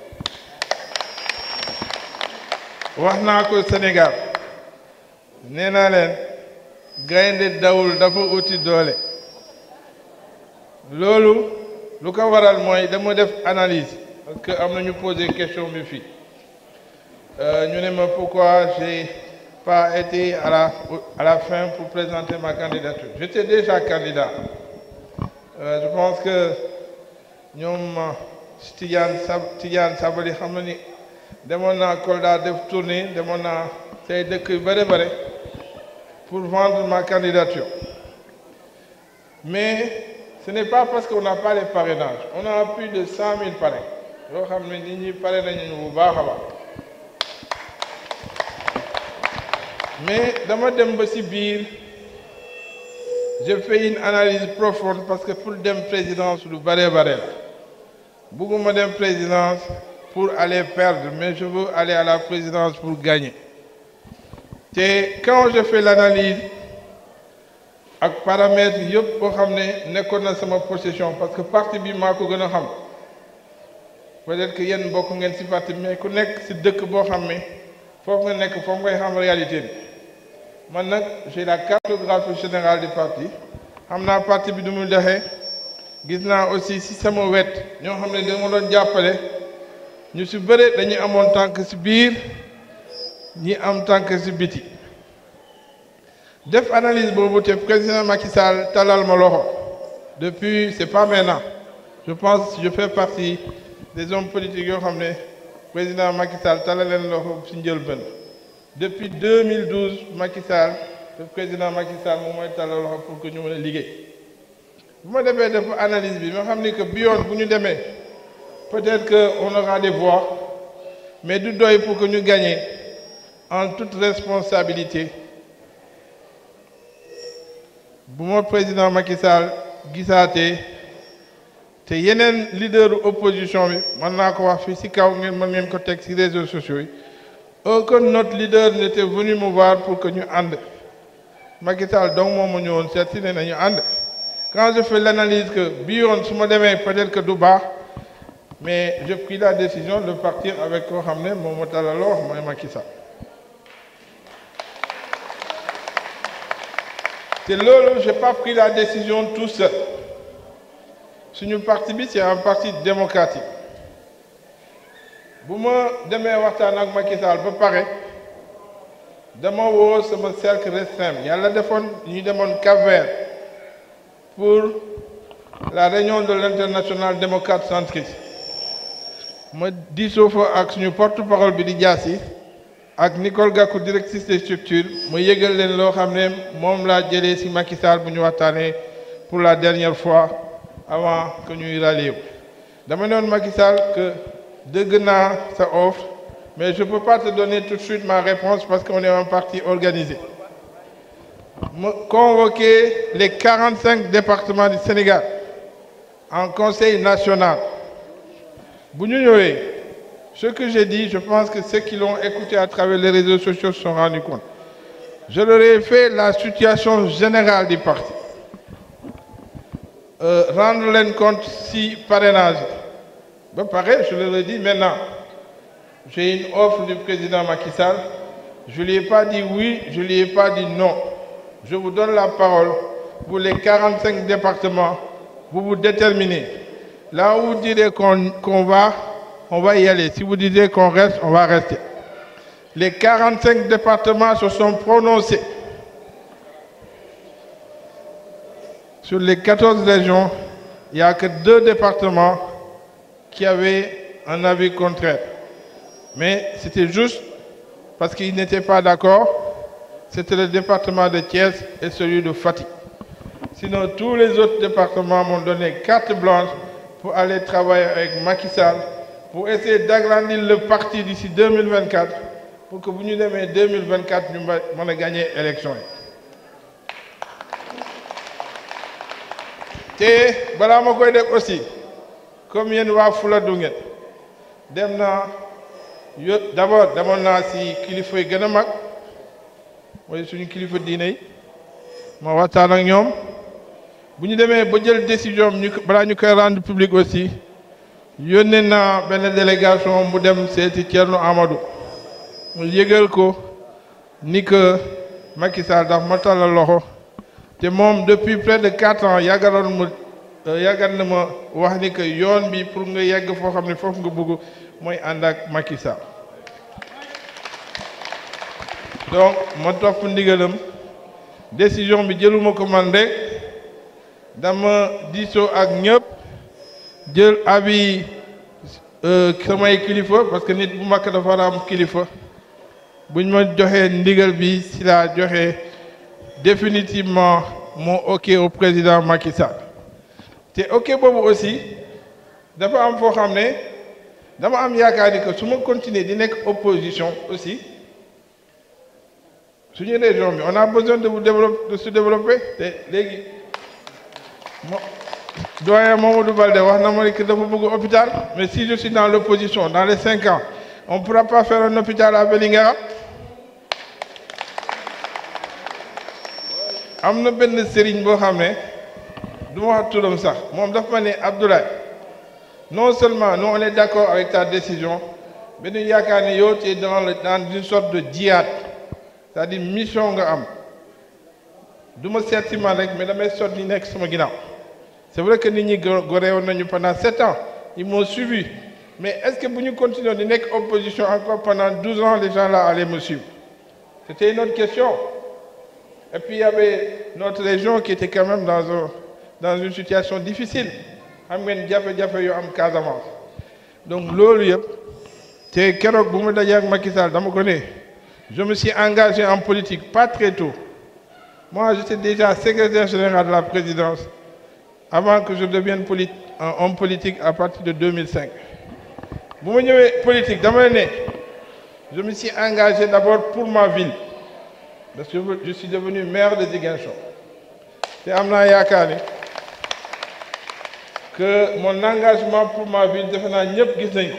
wax naa ko Sénégal nee naa leen gaynde dawul dafa uti doole loolu lu ko waral mooy dama def analyse parce que am na ñu posé question bi fii ñu ne ma pourquoi j'ai pas été à la fin pour présenter ma candidature. J'étais déjà candidat. Je pense que ñoom Tidiane Sabali xam na ni demoon naa Kolda def tournée demoon naa tey dëkk yu bare bare pour vendre ma candidature. Mais ce n'est pas parce qu'on n'a pas les parrainages. On a plus de 100 000 parrains. yoo xam ne nit ñi pare nañu bu baax a baax mais dama dem ba ci biir je fais une analyse profonde parce que pour dem présidence lu bare bare la bëgguma dem présidence pour aller perdre mais je veux aller à la présidence pour gagner te quand je fais l'analyse ak paramètres yëpp boo xam ne nekkoon na sama possession parce que parti bi maa ko gën a xam peut-être que yéen bokk ngeen ci parti bi mais ku nekk ci dëkk boo xam ne foofu nga nekk foofu ngay xam réalité bi man nag j'ai la cartographie générale du parti xam naa parti bi du mu doxee gis naa aussi ci sama wet ñoo xam ne dama doon jàppale ñu ci bëre dañuy amoon tànk ci biir ñi am tànk ci biti def analyse boobu te président Macky Sall talal ma loxo depuis c'est pas maintenant je pense je fais partie des hommes politiques yoo xam ne président Macky Sall talal leen loxo ci njëlbéen depuis 2012 Macky Sall le président Macky Sall moom mooy talal loxo pour que ñu mën a liggéey bu ma defee def analyse bi ma xam ni que bi yoon bu ñu demee peut-être que on aura des voix mais du doy pour que ñu gagner en toute responsabilité bu ma président Macky Sall gisaatee te yeneen leader opposition bi mën naa ko wax fii ci kaw ngeen mën ngeen ko teg ci réseaux sociaux yi aucun notre leader n'était venu me voir pour que ñu ànd Macky Sall donc moom mu ñëwoon seet si ne nañu ànd quand je fais l'analyse que bi yoon su ma demee peut-être que du baax mais j'ai pris la décision de partir avec koo xam ne moom moo talaloo wax mooy Macky Sall te loolu j'ai pas pris la décision tout seul suñu parti bi c'est un parti démocratique bu ma demee waxtaan ak Macky Sall ba pare dama woo sama cercle restreint yàlla defoon ñu demoon Cap-Vert pour la réunion de l'international démocrate centriste ma diisoo fa ak suñu porte-parole bi di Diassi ak Nicole Gakou directrice des structures ma yëgal leen loo xam ne moom laa jëlee ci Macky Sall bu ñu waxtaanee pour la dernière fois avant que ñuy rallier dama noon Macky Sall que dëgg naa sa offre mais je peux pas te donner tout de suite ma réponse parce qu'on est un parti organisé ma convoquer les 45 départements du Sénégal en conseil national bu ñu ñëwee ce que j'ai dit je pense que ceux qui l'ont écouté à travers les réseaux sociaux se sont rendus compte je leur ai fait la situation générale du parti rendre leen compte si parrainage ba pare je leur ai dit maintenant j'ai une offre du président Macky Sall je lui ai pas dit oui je lui ai pas dit non je vous donne la parole pour les 45 départements vous vous déterminez là où vous direz qu'on va on va y aller si vous disiez qu'on reste on va rester les 45 départements se sont prononcés sur les 14 régions il n'y a que 2 départements qui avaient un avis contraire mais c'était juste parce qu'ils n'étaient pas d'accord c'était le département de Thiès et celui de Fatick sinon tous les autres départements m'ont donné carte blanche pour aller travailler avec Macky Sall pour essayer d'agrandir le parti d'ici 2024 pour que bu ñu demee 2024 ñu mën a gagner élection yi te balaa ma koy def aussi comme yéen waa Fuladu ngeen dem naa d'abord demoon naa ci kilifa yi gën a mag mooy suñu kilifa diine yi ma waxtaan ak ñoom bu ñu demee ba jël décision ñu balaa ñu koy rendre public aussi yónnee naa benn délégation mu dem seeti Thierno Amadou mu yëgal ko ni que Macky Sall daf ma tàllal loxo te moom depuis près de 4 ans yàggal na ma wax ni que yoon bi pour nga yegg foo xam ne foofu nga bëgg mooy ànd ak Macky Sall donc ma topp ndigalam décision bi jëluma ko man rek dama diisoo ak ñëpp jël avis samay kilifa parce que nit bu mag dafa war a am kilifa buñ ma joxee ndigal bi si laa joxe définitivement mon ok au président Macky Sall te ok boobu aussi dafa am foo xam ne dama am yaakaar ni que su ma continuer di nekk opposition aussi suñu région bi on a besoin de se développer te léegi doyen Mamadou Baldé wax na ma que dafa bëgg hôpital mais si je suis dans l'opposition dans les 5 ans on ne pourra pas faire un hôpital à Vélingara. am na benn sëriñ boo xam ne du ma wax turam sax moom dafa ma ne Abdoulaye non seulement nous on est d'accord avec ta décision mais ñu yaakaar ne yow tu es dans une sorte de djihad c'est-à-dire mission nga am du ma seet si man rek mais damay sot ni nekk sama ginnaaw c'est vrai que nit ñi goré woon nañu pendant 7 ans ils m'ont suivi mais est-ce que bu ñu continuer di nekk opposition encore pendant 12 ans les gens là allaient me suivre c'était une autre question. Et puis il y avait notre région qui était quand même dans une situation difficile. Xam ngeen jafe-jafe yu am Casamance. Donc loolu yëpp te keroog bu ma dajee ak Macky Sall dama ko ne je me suis engagé en politique pas très tôt. Moi j'étais déjà secrétaire général de la présidence avant que je devienne un homme politique à partir de 2005. Bu ma ñëwee politique dama ne je me suis engagé d'abord pour ma ville. Parce que je suis devenu maire de Ziguinchor. Et am naa yaakaar ni que mon engagement pour ma ville defe naa ñëpp gis nañ ko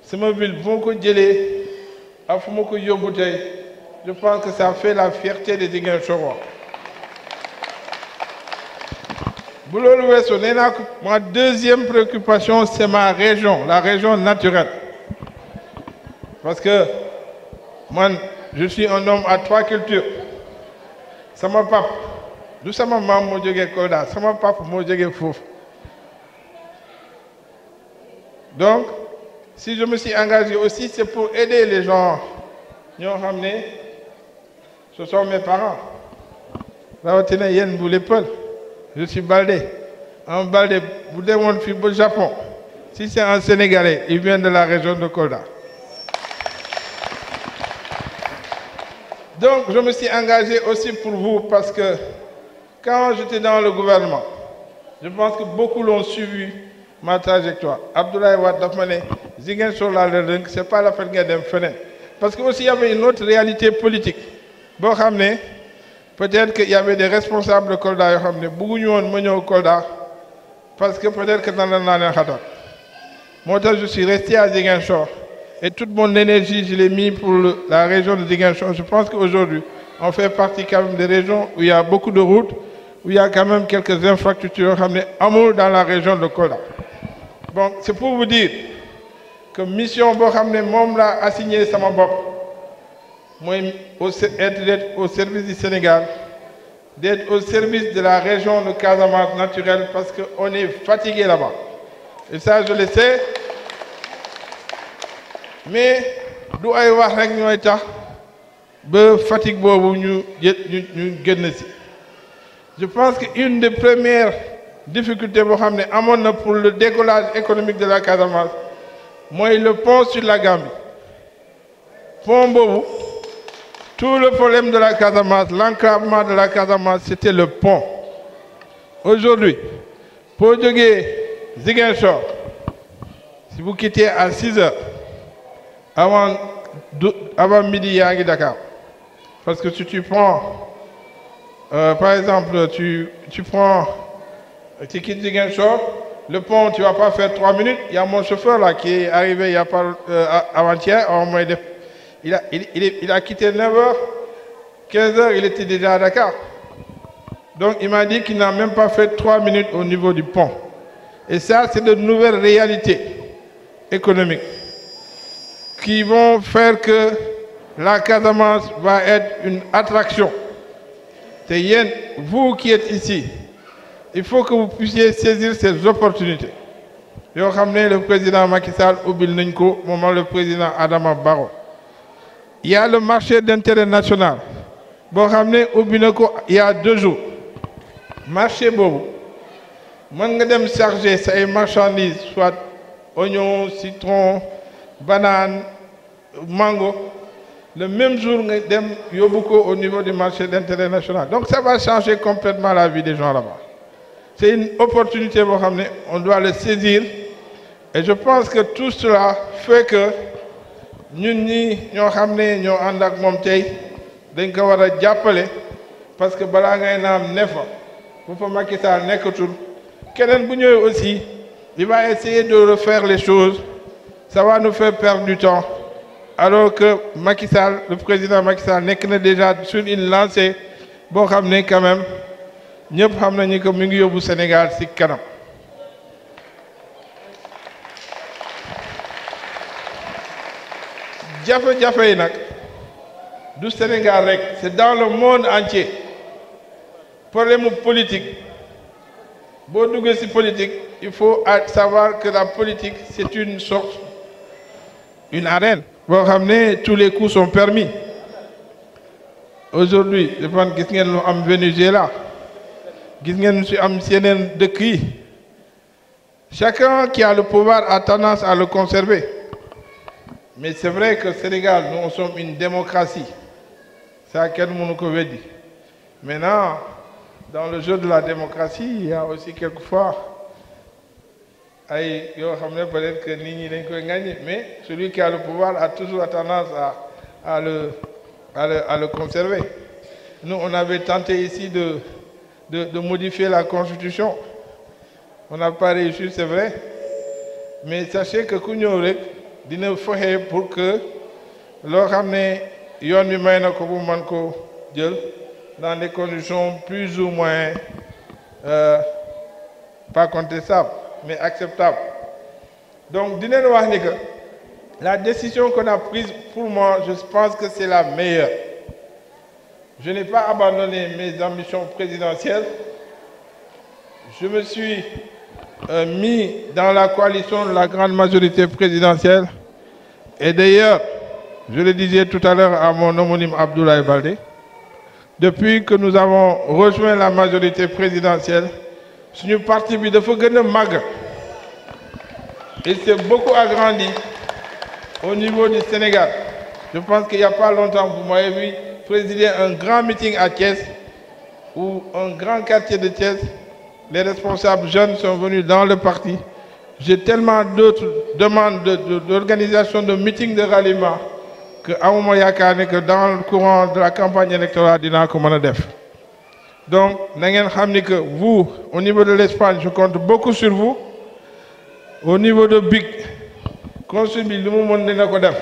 sama ville bu ma ko jëlee ak fu ma ko yóbbu tey je pense que ça fait la fierté des Ziguinchorois. bu loolu weesoo nee naa ko ma deuxième préoccupation c'est ma région la région naturelle parce que man je suis un homme à 3 cultures sama pap du sama maam moo jógee Kolda sama pap moo jógee foofu donc si je me suis engagé aussi c'est pour aider les gens ñoo xam ne ce sont mes parents rawatina yéen bu les Peul je suis Baldé un Baldé bu demoon fii ba Japon si c'est un Sénégalais il vient de la région de Kolda. Donc, je me suis engagé aussi pour vous parce que quand j'étais dans le gouvernement, je pense que beaucoup l'ont suivi ma trajectoire. Abdoulaye Wade daf ma ne Ziguinchor laa leen rënk c'est pas la peine ngeen dem feneen parce que aussi il y avait une autre réalité politique boo xam ne peut-être que y avait des responsables de Kolda yoo xam ne bëgguñu woon ma ñëw Kolda parce que peut-être que nan la naa leen xatal moo tax je suis resté à Ziguinchor. Et toute mon énergie, je l'ai mis pour la région de Ziguinchor. Je pense qu'aujourd'hui, on fait partie quand même des régions où il y a beaucoup de routes, où il y a quand même quelques infrastructures amour dans la région de Kolda. Bon, c'est pour vous dire que mission boo xam ne moom laa assigné sama bopp mooy être au service du Sénégal, d'être au service de la région de Casamance naturelle parce qu'on est fatigué là-bas. Et ça, je le sais. Mais du ay wax rek ñooy tax ba fatigue boobu ñu génn ci. Je pense que une des premières difficultés boo xam ne amoon na pour le décollage économique de la Casamance mooy le pont sur la Gambie. Pont boobu tout le problème de la Casamance, l'enclavement de la Casamance, c'était le pont. Aujourd'hui, pour jógee Ziguinchor, si vous quittez à 6 heures, avant midi, il y a Dakar. Parce que si tu prends, par exemple, tu quittes Ziguinchor, le pont, tu ne vas pas faire 3 minutes. Il y a mon chauffeur là qui est arrivé il y a pas avant-hier. Il a quitté 9h, 15h, il était déjà à Dakar. Donc il m'a dit qu'il n'a même pas fait 3 minutes au niveau du pont. Et ça, c'est de nouvelles réalités économiques qui vont faire que la Casamance va être une attraction. C'est vous qui êtes ici, il faut que vous puissiez saisir ces opportunités. Yo xamné le président Macky Sall ubil nañ ko moment le président Adama Barrow. Il y a le marché d'intérêt national. Bo xamné ubi nako il y a 2 jours. Marché bobu man nga dem charger say marchandises soit oignons, citron, banane, mango. Le même jour nga dem yobuko au niveau du marché d'intérêt national. Donc ça va changer complètement la vie des gens là-bas. C'est une opportunité, on doit le saisir. Et je pense que tout cela fait que nous, nous dañ ko war a jàppale parce que balaa ngay naam ne fa bu fa Macky Sall nekkatul keneen bu ñëwee aussi il va essayer de refaire les choses ça va nous faire perdre du temps alors que Macky Sall le président Macky Sall nekk na déjà sur une lancée boo xam ne quand même ñëpp xam nañu que mu ngi yóbbu Sénégal ci kanam. jafe-jafe yi nag du Sénégal rek c'est dans le monde entier problème politique boo duggee ci politique il faut savoir que la politique c'est une sorte une arène boo xam ne tous les coups sont permis aujourd'hui je pense gis ngeen lu am Venezuela gis ngeen ci am yeneen dëkk yi chacun qui a le pouvoir a tendance à le conserver. Mais c'est vrai que Sénégal, nous sommes une démocratie. C'est à quel monde qu'on veut dire. Maintenant, dans le jeu de la démocratie, il y a aussi quelquefois, peut-être que Nini n'a gagné, mais celui qui a le pouvoir a toujours tendance à le conserver. Nous, on avait tenté ici de modifier la Constitution. On n'a pas réussi, c'est vrai. Mais sachez que Kounyorek, dina fexe pour que loo xam ne yoon bi may na ko bu mën ko jël dans des conditions plus ou moins pas contestables mais acceptables. Donc dinañ wax ni que la décision qu'on a prise pour moi je pense que c'est la meilleure. Je n'ai pas abandonné mes ambitions présidentielles. Je me suis mis dans la coalition de la grande majorité présidentielle. Et d'ailleurs, je le disais tout à l'heure à mon homonyme Abdoulaye Baldé, depuis que nous avons rejoint la majorité présidentielle, suñu parti bi dafa gën a màgg. Il s'est beaucoup agrandi au niveau du Sénégal. Je pense qu'il n'y a pas longtemps, vous m'avez vu présider un grand meeting à Thiès, ou un grand quartier de Thiès. Les responsables jeunes sont venus dans le parti. J'ai tellement d'autres demandes d'organisation de meetings de ralliement que amuma yaakaar ne que dans le courant de la campagne électorale dinaa ko mën a def. Donc na ngeen xam ni que vous au niveau de l'Espagne je compte beaucoup sur vous. Au niveau de BIC consul bi lu mu mën dina ko def.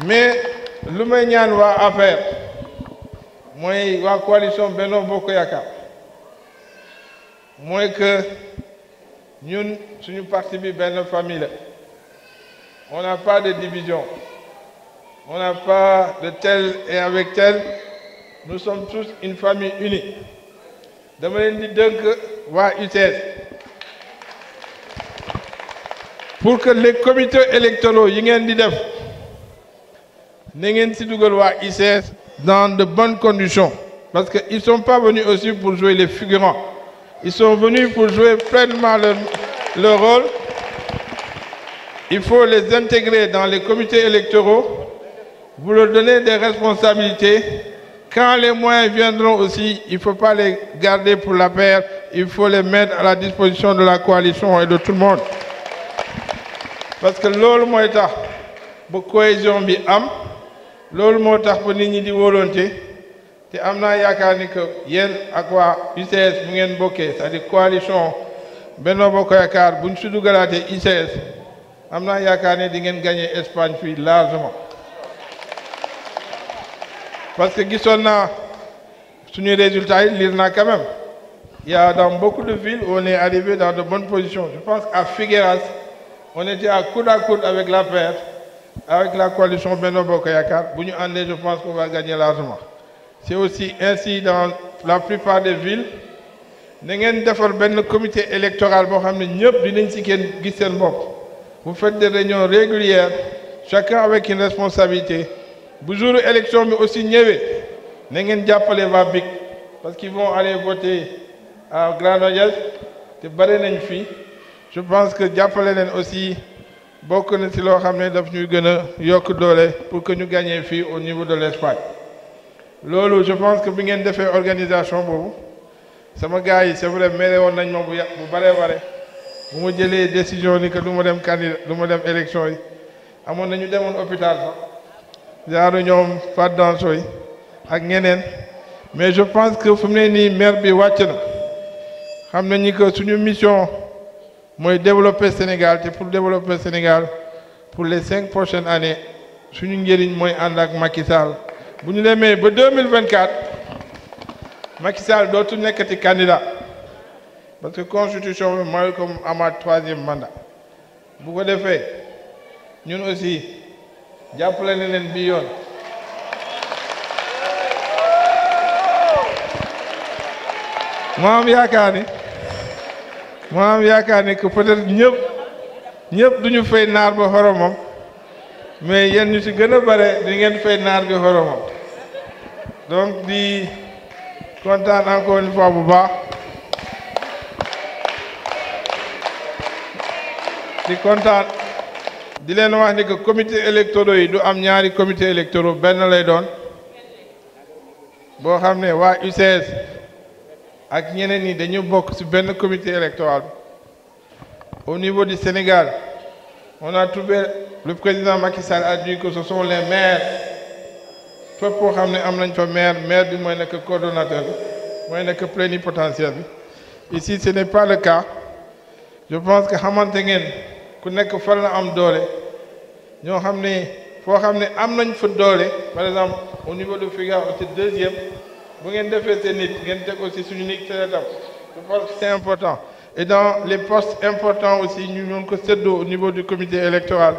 Mais lu may ñaan waa APR mooy waa coalition Benno Bokk Yaakaar mooy que ñun suñu parti bi benn famille la. On n'a pas de division. On n'a pas de tel et avec tel. Nous sommes tous une famille unie. Dama leen di dënk waa UCS pour que les comités électoraux yi ngeen di def na ngeen ci dugal waa UCS dans de bonnes conditions parce que ils sont pas venus aussi pour jouer les figurants. Ils sont venus pour jouer pleinement leur rôle. Il faut les intégrer dans les comités électoraux. Vous leur donnez des responsabilités. Quand les moyens viendront aussi, il ne faut pas les garder pour la paire. Il faut les mettre à la disposition de la coalition et de tout le monde. Parce que loolu mooy tax ba cohésion bi am loolu moo tax ba nit ñi di volonté te am naa yaakaar ni que yéen ak waa UCS bu ngeen bokkee c'est-à-dire coalition Benno Bokk Yaakaar bu ñu si dugalaatee UCS am naa yaakaar ne di ngeen gagner Espagne fii largement parce que gisoon naa suñu résultats yi lire naa quand même il y a dans beaucoup de villes où on est arrivé dans de bonnes positions. Je pense à Figueras on était à coude avec la paire avec la coalition Benno Bokk Yaakaar bu ñu àndee je pense qu'on va gagner largement. C'est aussi ainsi dans la plupart des villes. Na ngeen defar benn comité électoral boo xam ne ñëpp dinañ ci kenn gis seen bopp. Vous faites des réunions régulières, chacun avec une responsabilité. Bu jour élection bi aussi ñëwee na ngeen jàppale waa BIC parce qu'ils vont aller voter à Granollers te bare nañ fii. Je pense que jàppale leen aussi bokk na ci loo xam ne daf ñuy gën a yokk doole pour que ñu gagner fii au niveau de l'Espagne. Loolu je pense que bi ngeen defee organisation boobu sama gars yi c'est vrai mere woon nañ ma bu bare bu ma jëlee décision ni que du ma dem candidat du ma dem élection yi amoon nañu demoon hôpital sax jaaru ñoom Fat Danso yi ak ñeneen mais je pense que fu mu ne nii maire bi wàcc na xam nañu que suñu mission mooy développer Sénégal te pour développer Sénégal pour les 5 prochaines années suñu njëriñ mooy ànd ak Macky Sall bu ñu demee ba 2024 Macky Sall dootu nekkati candidat parce que constitution bi mooy comme amaat 3e mandat bu ko defee ñun aussi jàppale na leen bi yoon moo am yaakaar ni que peut-être ñëpp duñu fay naar ba xoromam mais yéen ñu ci gën a bare di ngeen fay naar bi xoromam donc di kontaan encore une fois bu baax di kontaan di leen wax ni que comité électoraux yi du am ñaari comité électoraux benn lay doon boo xam ne waa UCS ak ñeneen ñi dañu bokk ci benn comité électoral au niveau du Sénégal on a trouvé le président Macky Sall a dit que ce sont les maires fépp koo xam ne am nañ fa maire bi mooy nekk coordonnateur bi mooy nekk plénipotentiaire bi ici ce n'est pas le cas je pense que xamante ngeen ku nekk fan la am doole ñoo xam ne foo xam ne am nañ fa doole par exemple au niveau de Figaro c'est 2e bu ngeen defee seen nit ngeen teg aussi suñu nit télétam je pense que c'est important et dans les postes importants aussi ñu ñoon ko séddoo au niveau du comité électoral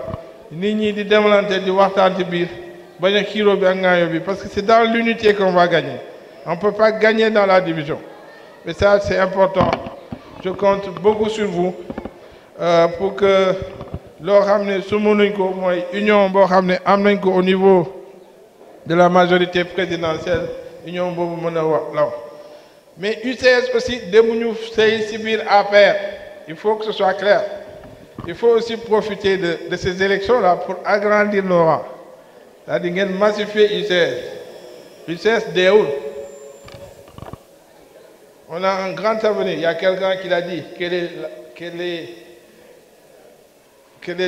nit ñi di demalante di waxtaan ci biir bañ a xiiroo bi ak ngaayo bi parce que c'est dans l'unité qu'on va gagner on peut pas gagner dans la division et ça c'est important je compte beaucoup sur vous pour que loo xam ne su mënuñ ko mooy union boo xam ne am nañ ko au niveau de la majorité présidentielle union boobu mën a wax law mais UCS aussi demuñu sey ci biir APR il faut que ce soit clair il faut aussi profiter de ces élections-là pour agrandir nos rangs c'est-à-dire ngeen massifier UCS deewul on a un grand avenir il y a quelqu'un qui l'a dit quel est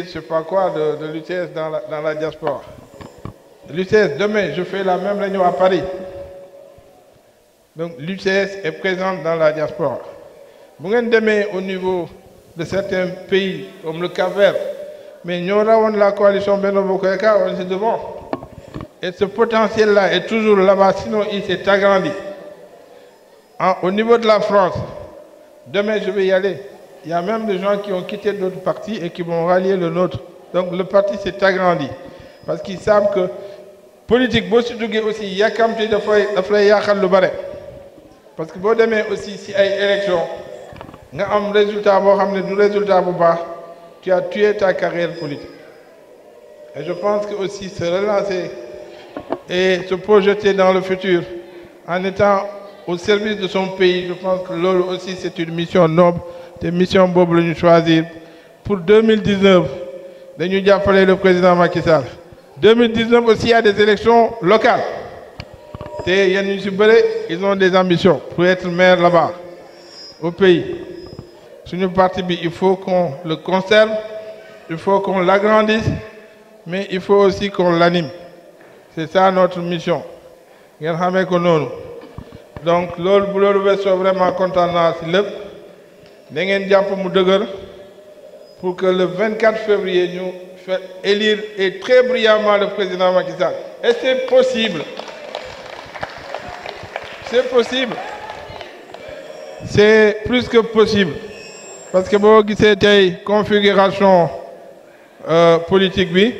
je sais pas quoi de l'UCS dans la diaspora l'UCS demain je fais la même réunion à Paris. Donc l'UCS est présente dans la diaspora. Bu ngeen demee au niveau de certains pays comme le Cap-Vert, mais ñoo rawoon la coalition Benno Bokk Yaakaar, on est devant. Et ce potentiel-là est toujours là-bas, sinon il s'est agrandi. Au niveau de la France, demain je vais y aller. Il y a même des gens qui ont quitté d'autres partis et qui vont rallier le nôtre. Donc le parti s'est agrandi. Parce qu'ils savent que politique, boo si duggee aussi yàkkamti daf lay yàqal lu bare. Parce que boo demee aussi si ay élection nga am résultat boo xam ne du résultat bu baax tu as tué ta carrière politique et je pense que aussi se relancer et se projeter dans le futur en étant au service de son pays je pense que loolu aussi c'est une mission noble te mission boobu la ñu choisir pour 2019 dañu jàppale le président Macky Sall 2019 aussi il y a des élections locales te yenn ñu ci bëre ils ont des ambitions pour être maire là-bas au pays suñu parti bi il faut qu'on le conserve il faut qu'on l'agrandisse mais il faut aussi qu'on l'anime c'est ça notre mission ngeen xamee ko noonu donc loolu bu loolu weesoo vraiment kontaan naa ci lépp da ngeen jàpp mu dëgër pour que le 24 février ñu fait élire et très brillamment le président Macky Sall et c'est possible. C'est possible c'est plus que possible parce que boo gisee tey configuration politique bi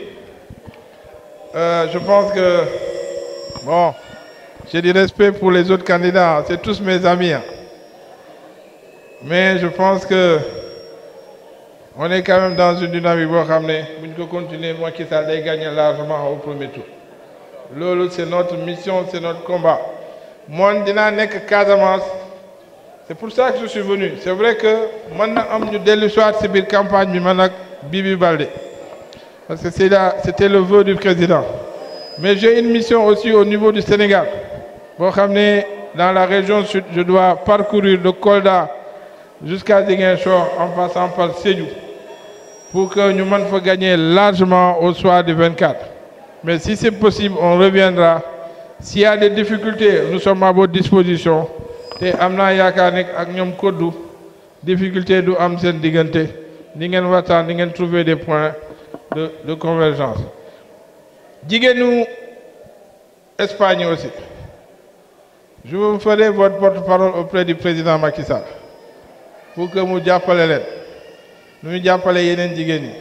je pense que bon j'ai du respect pour les autres candidats c'est tous mes amis mais je pense que on est quand même dans une dynamique boo xam ne bu ñu ko continuer Macky Sall day gagner largement au premier tour loolu c'est notre mission c'est notre combat moi dinaa nekk Casamance c'est pour ça que je suis venu c'est vrai que mën na am ñu dellu soit ci biir campagne bi man ak Bibi Baldé parce que c'était le vœu du président mais j'ai une mission aussi au niveau du Sénégal boo xam ne dans la région sud je dois parcourir de Kolda jusqu'à Ziguinchor en passant par Sédhiou pour que ñu mën fa gagner largement au soir du 24 Mais si c'est possible, on reviendra. S'il y a des difficultés, nous sommes à votre disposition. Et amna yaakaar nek ak ñom koddu difficulté du am sen diggante ni ngeen waxtaan ni ngeen trouver des points de convergence. Jigéenu Espagne aussi. Je vous ferai votre porte-parole auprès du président Macky Sall pour que mu jàppale leen nu ñu jàppale yeneen jigéen ñi.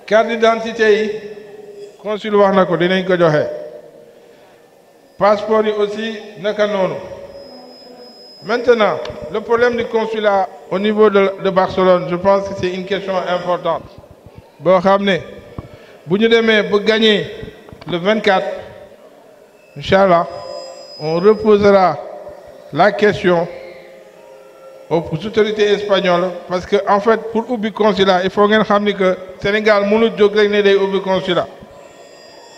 Carte d'identité yi consul wax na ko dinañ ko joxe. Passeport yi aussi naka noonu. Maintenant, le problème du consulat au niveau de Barcelone, je pense que c'est une question importante. Boo xam ne bu ñu demee ba gagner le 24, Inch'Allah, on reposera la question aux autorités espagnoles parce que en fait pour ubbi consulat il faut ngeen xam ni que Sénégal mënul jóg rek ne day ubbi consulat.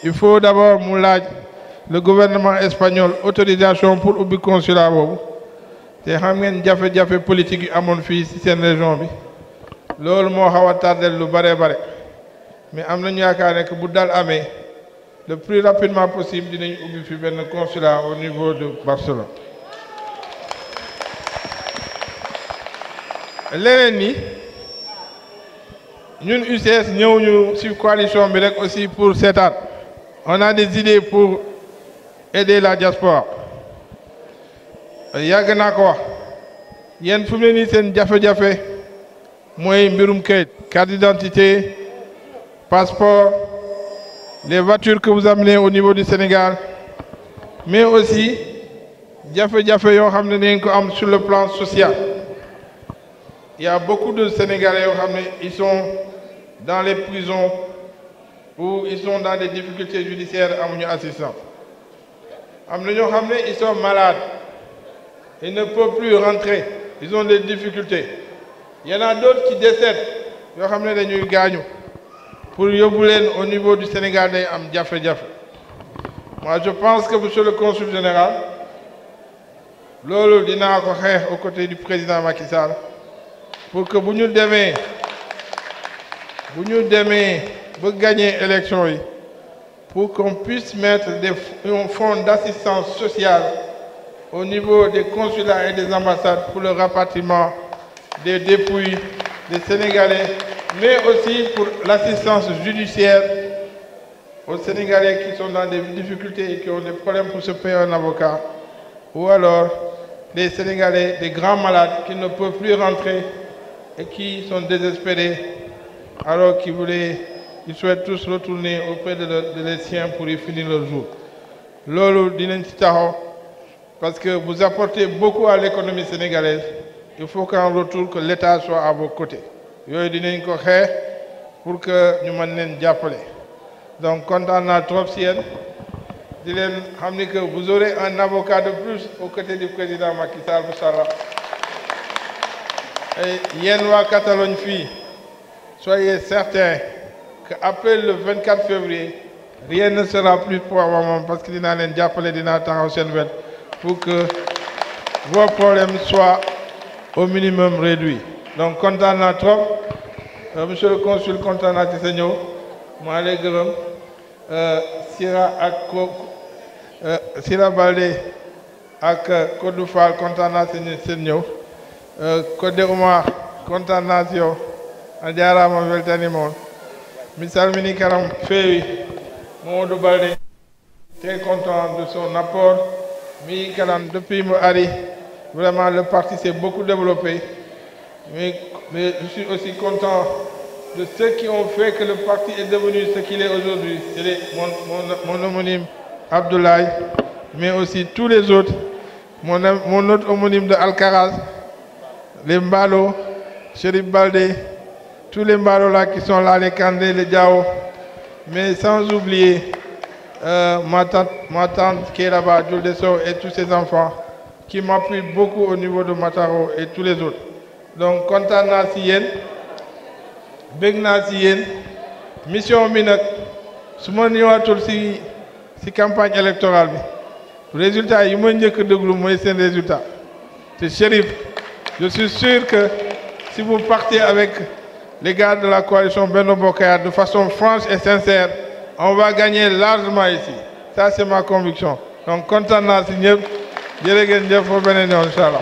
Il faut d'abord mu laaj le gouvernement espagnol autorisation pour ubbi consulat boobu te xam ngeen jafe-jafe politique yu amoon fii ci seen région bi loolu moo xaw a tardel lu bare mais am nañu yaakaar ne que bu dal amee le plus rapidement possible dinañ ubbi fi benn consulat au niveau de Barcelone. leneen ni ñun UCS ñëw ñu ci coalition bi rek aussi pour seetaan on a des idées pour aider la diaspora yàgg naa ko wax yéen fu mu ne nii seen jafe-jafe mooy mbirum kayit carte d'identité passeport les voitures que vous amenez au niveau du Sénégal mais aussi jafe-jafe yoo xam ne dañ ko am sur le plan social. Il y a beaucoup de Sénégalais yoo xam ne ils sont dans les prisons ou ils sont dans des difficultés judiciaires amuñu assistance. Am na ñoo xam ne ils sont malades, ils ne peuvent plus rentrer, ils ont des difficultés. Il y en a d'autres qui décèdent yoo xam ne dañuy gaañu pour yóbbu leen au niveau du Sénégal day am jafe-jafe. Moi je pense que monsieur le consul général loolu dinaa ko xeex aux côtés du président Macky Sall pour que bu ñu demee ba gagner élection yi pour qu'on puisse mettre un fonds d'assistance sociale au niveau des consulats et des ambassades pour le rapatriement des dépouilles des Sénégalais, mais aussi pour l'assistance judiciaire aux Sénégalais qui sont dans des difficultés et qui ont des problèmes pour se payer un avocat, ou alors des Sénégalais, des grands malades qui ne peuvent plus rentrer et qui sont désespérés alors ils souhaitent tous retourner auprès de leurs siens pour y finir leur jour. Loolu dinañ ci taxaw parce que vous apportez beaucoup à l'économie sénégalaise. Il faut qu'en retour que l'État soit à vos côtés. Yooyu dinañ ko xeex pour que ñu mën leen jàppale. Donc kontaan naa trop si yéen di leen xam ni que vous aurez un avocat de plus aux côtés du président Macky Sall inchallah. Et yéen waa Catalogne fii soyez certains qu'après le 24 février rien ne sera plus pour moom parce que dinaa leen jàppale dinaa taxaw seen wet pour que vos problèmes soient au minimum réduits. Donc kontaan naa trop monsieur le consul kontaan naa ci sa ñëw maa lay gërëm Sira Balde ak Kodou Fall kontaan naa seen ñëw Codé Oumar kontaan naa si yow a jaaraama weltanima on mi salmini karam feewi Mamadou Balde très content de son apport mi karam depuis mo ari vraiment le parti s'est beaucoup développé mais je suis aussi content de ceux qui ont fait que le parti est devenu ce qu'il est aujourd'hui. C'est mon homonyme Abdoulaye, mais aussi tous les autres, mon autre homonyme de Alcaraz, les Mbalo, Chérif Baldé, tous les Mbalo là qui sont là, les Kandé, les Diao, mais sans oublier ma tante qui est là-bas, Jules Dessau, et tous ses enfants qui m'appuient beaucoup au niveau de Mataro et tous les autres. Donc, content naa si yéen bëgg naa si yéen mission bi nag su ma ñëwaatul si campagne électorale bi résultat yi ma njëkk a déglu mooy seen résultat te Chérif je suis sûr que si vous partez avec les gars de la coalition Benno Bokk Yaakaar de façon franche et sincère on va gagner largement ici. Ça, c'est ma conviction. Donc, content de signer. Je vais gagner pour venir, Inch'Allah.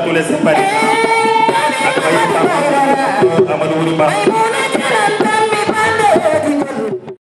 Tous les sympathisants.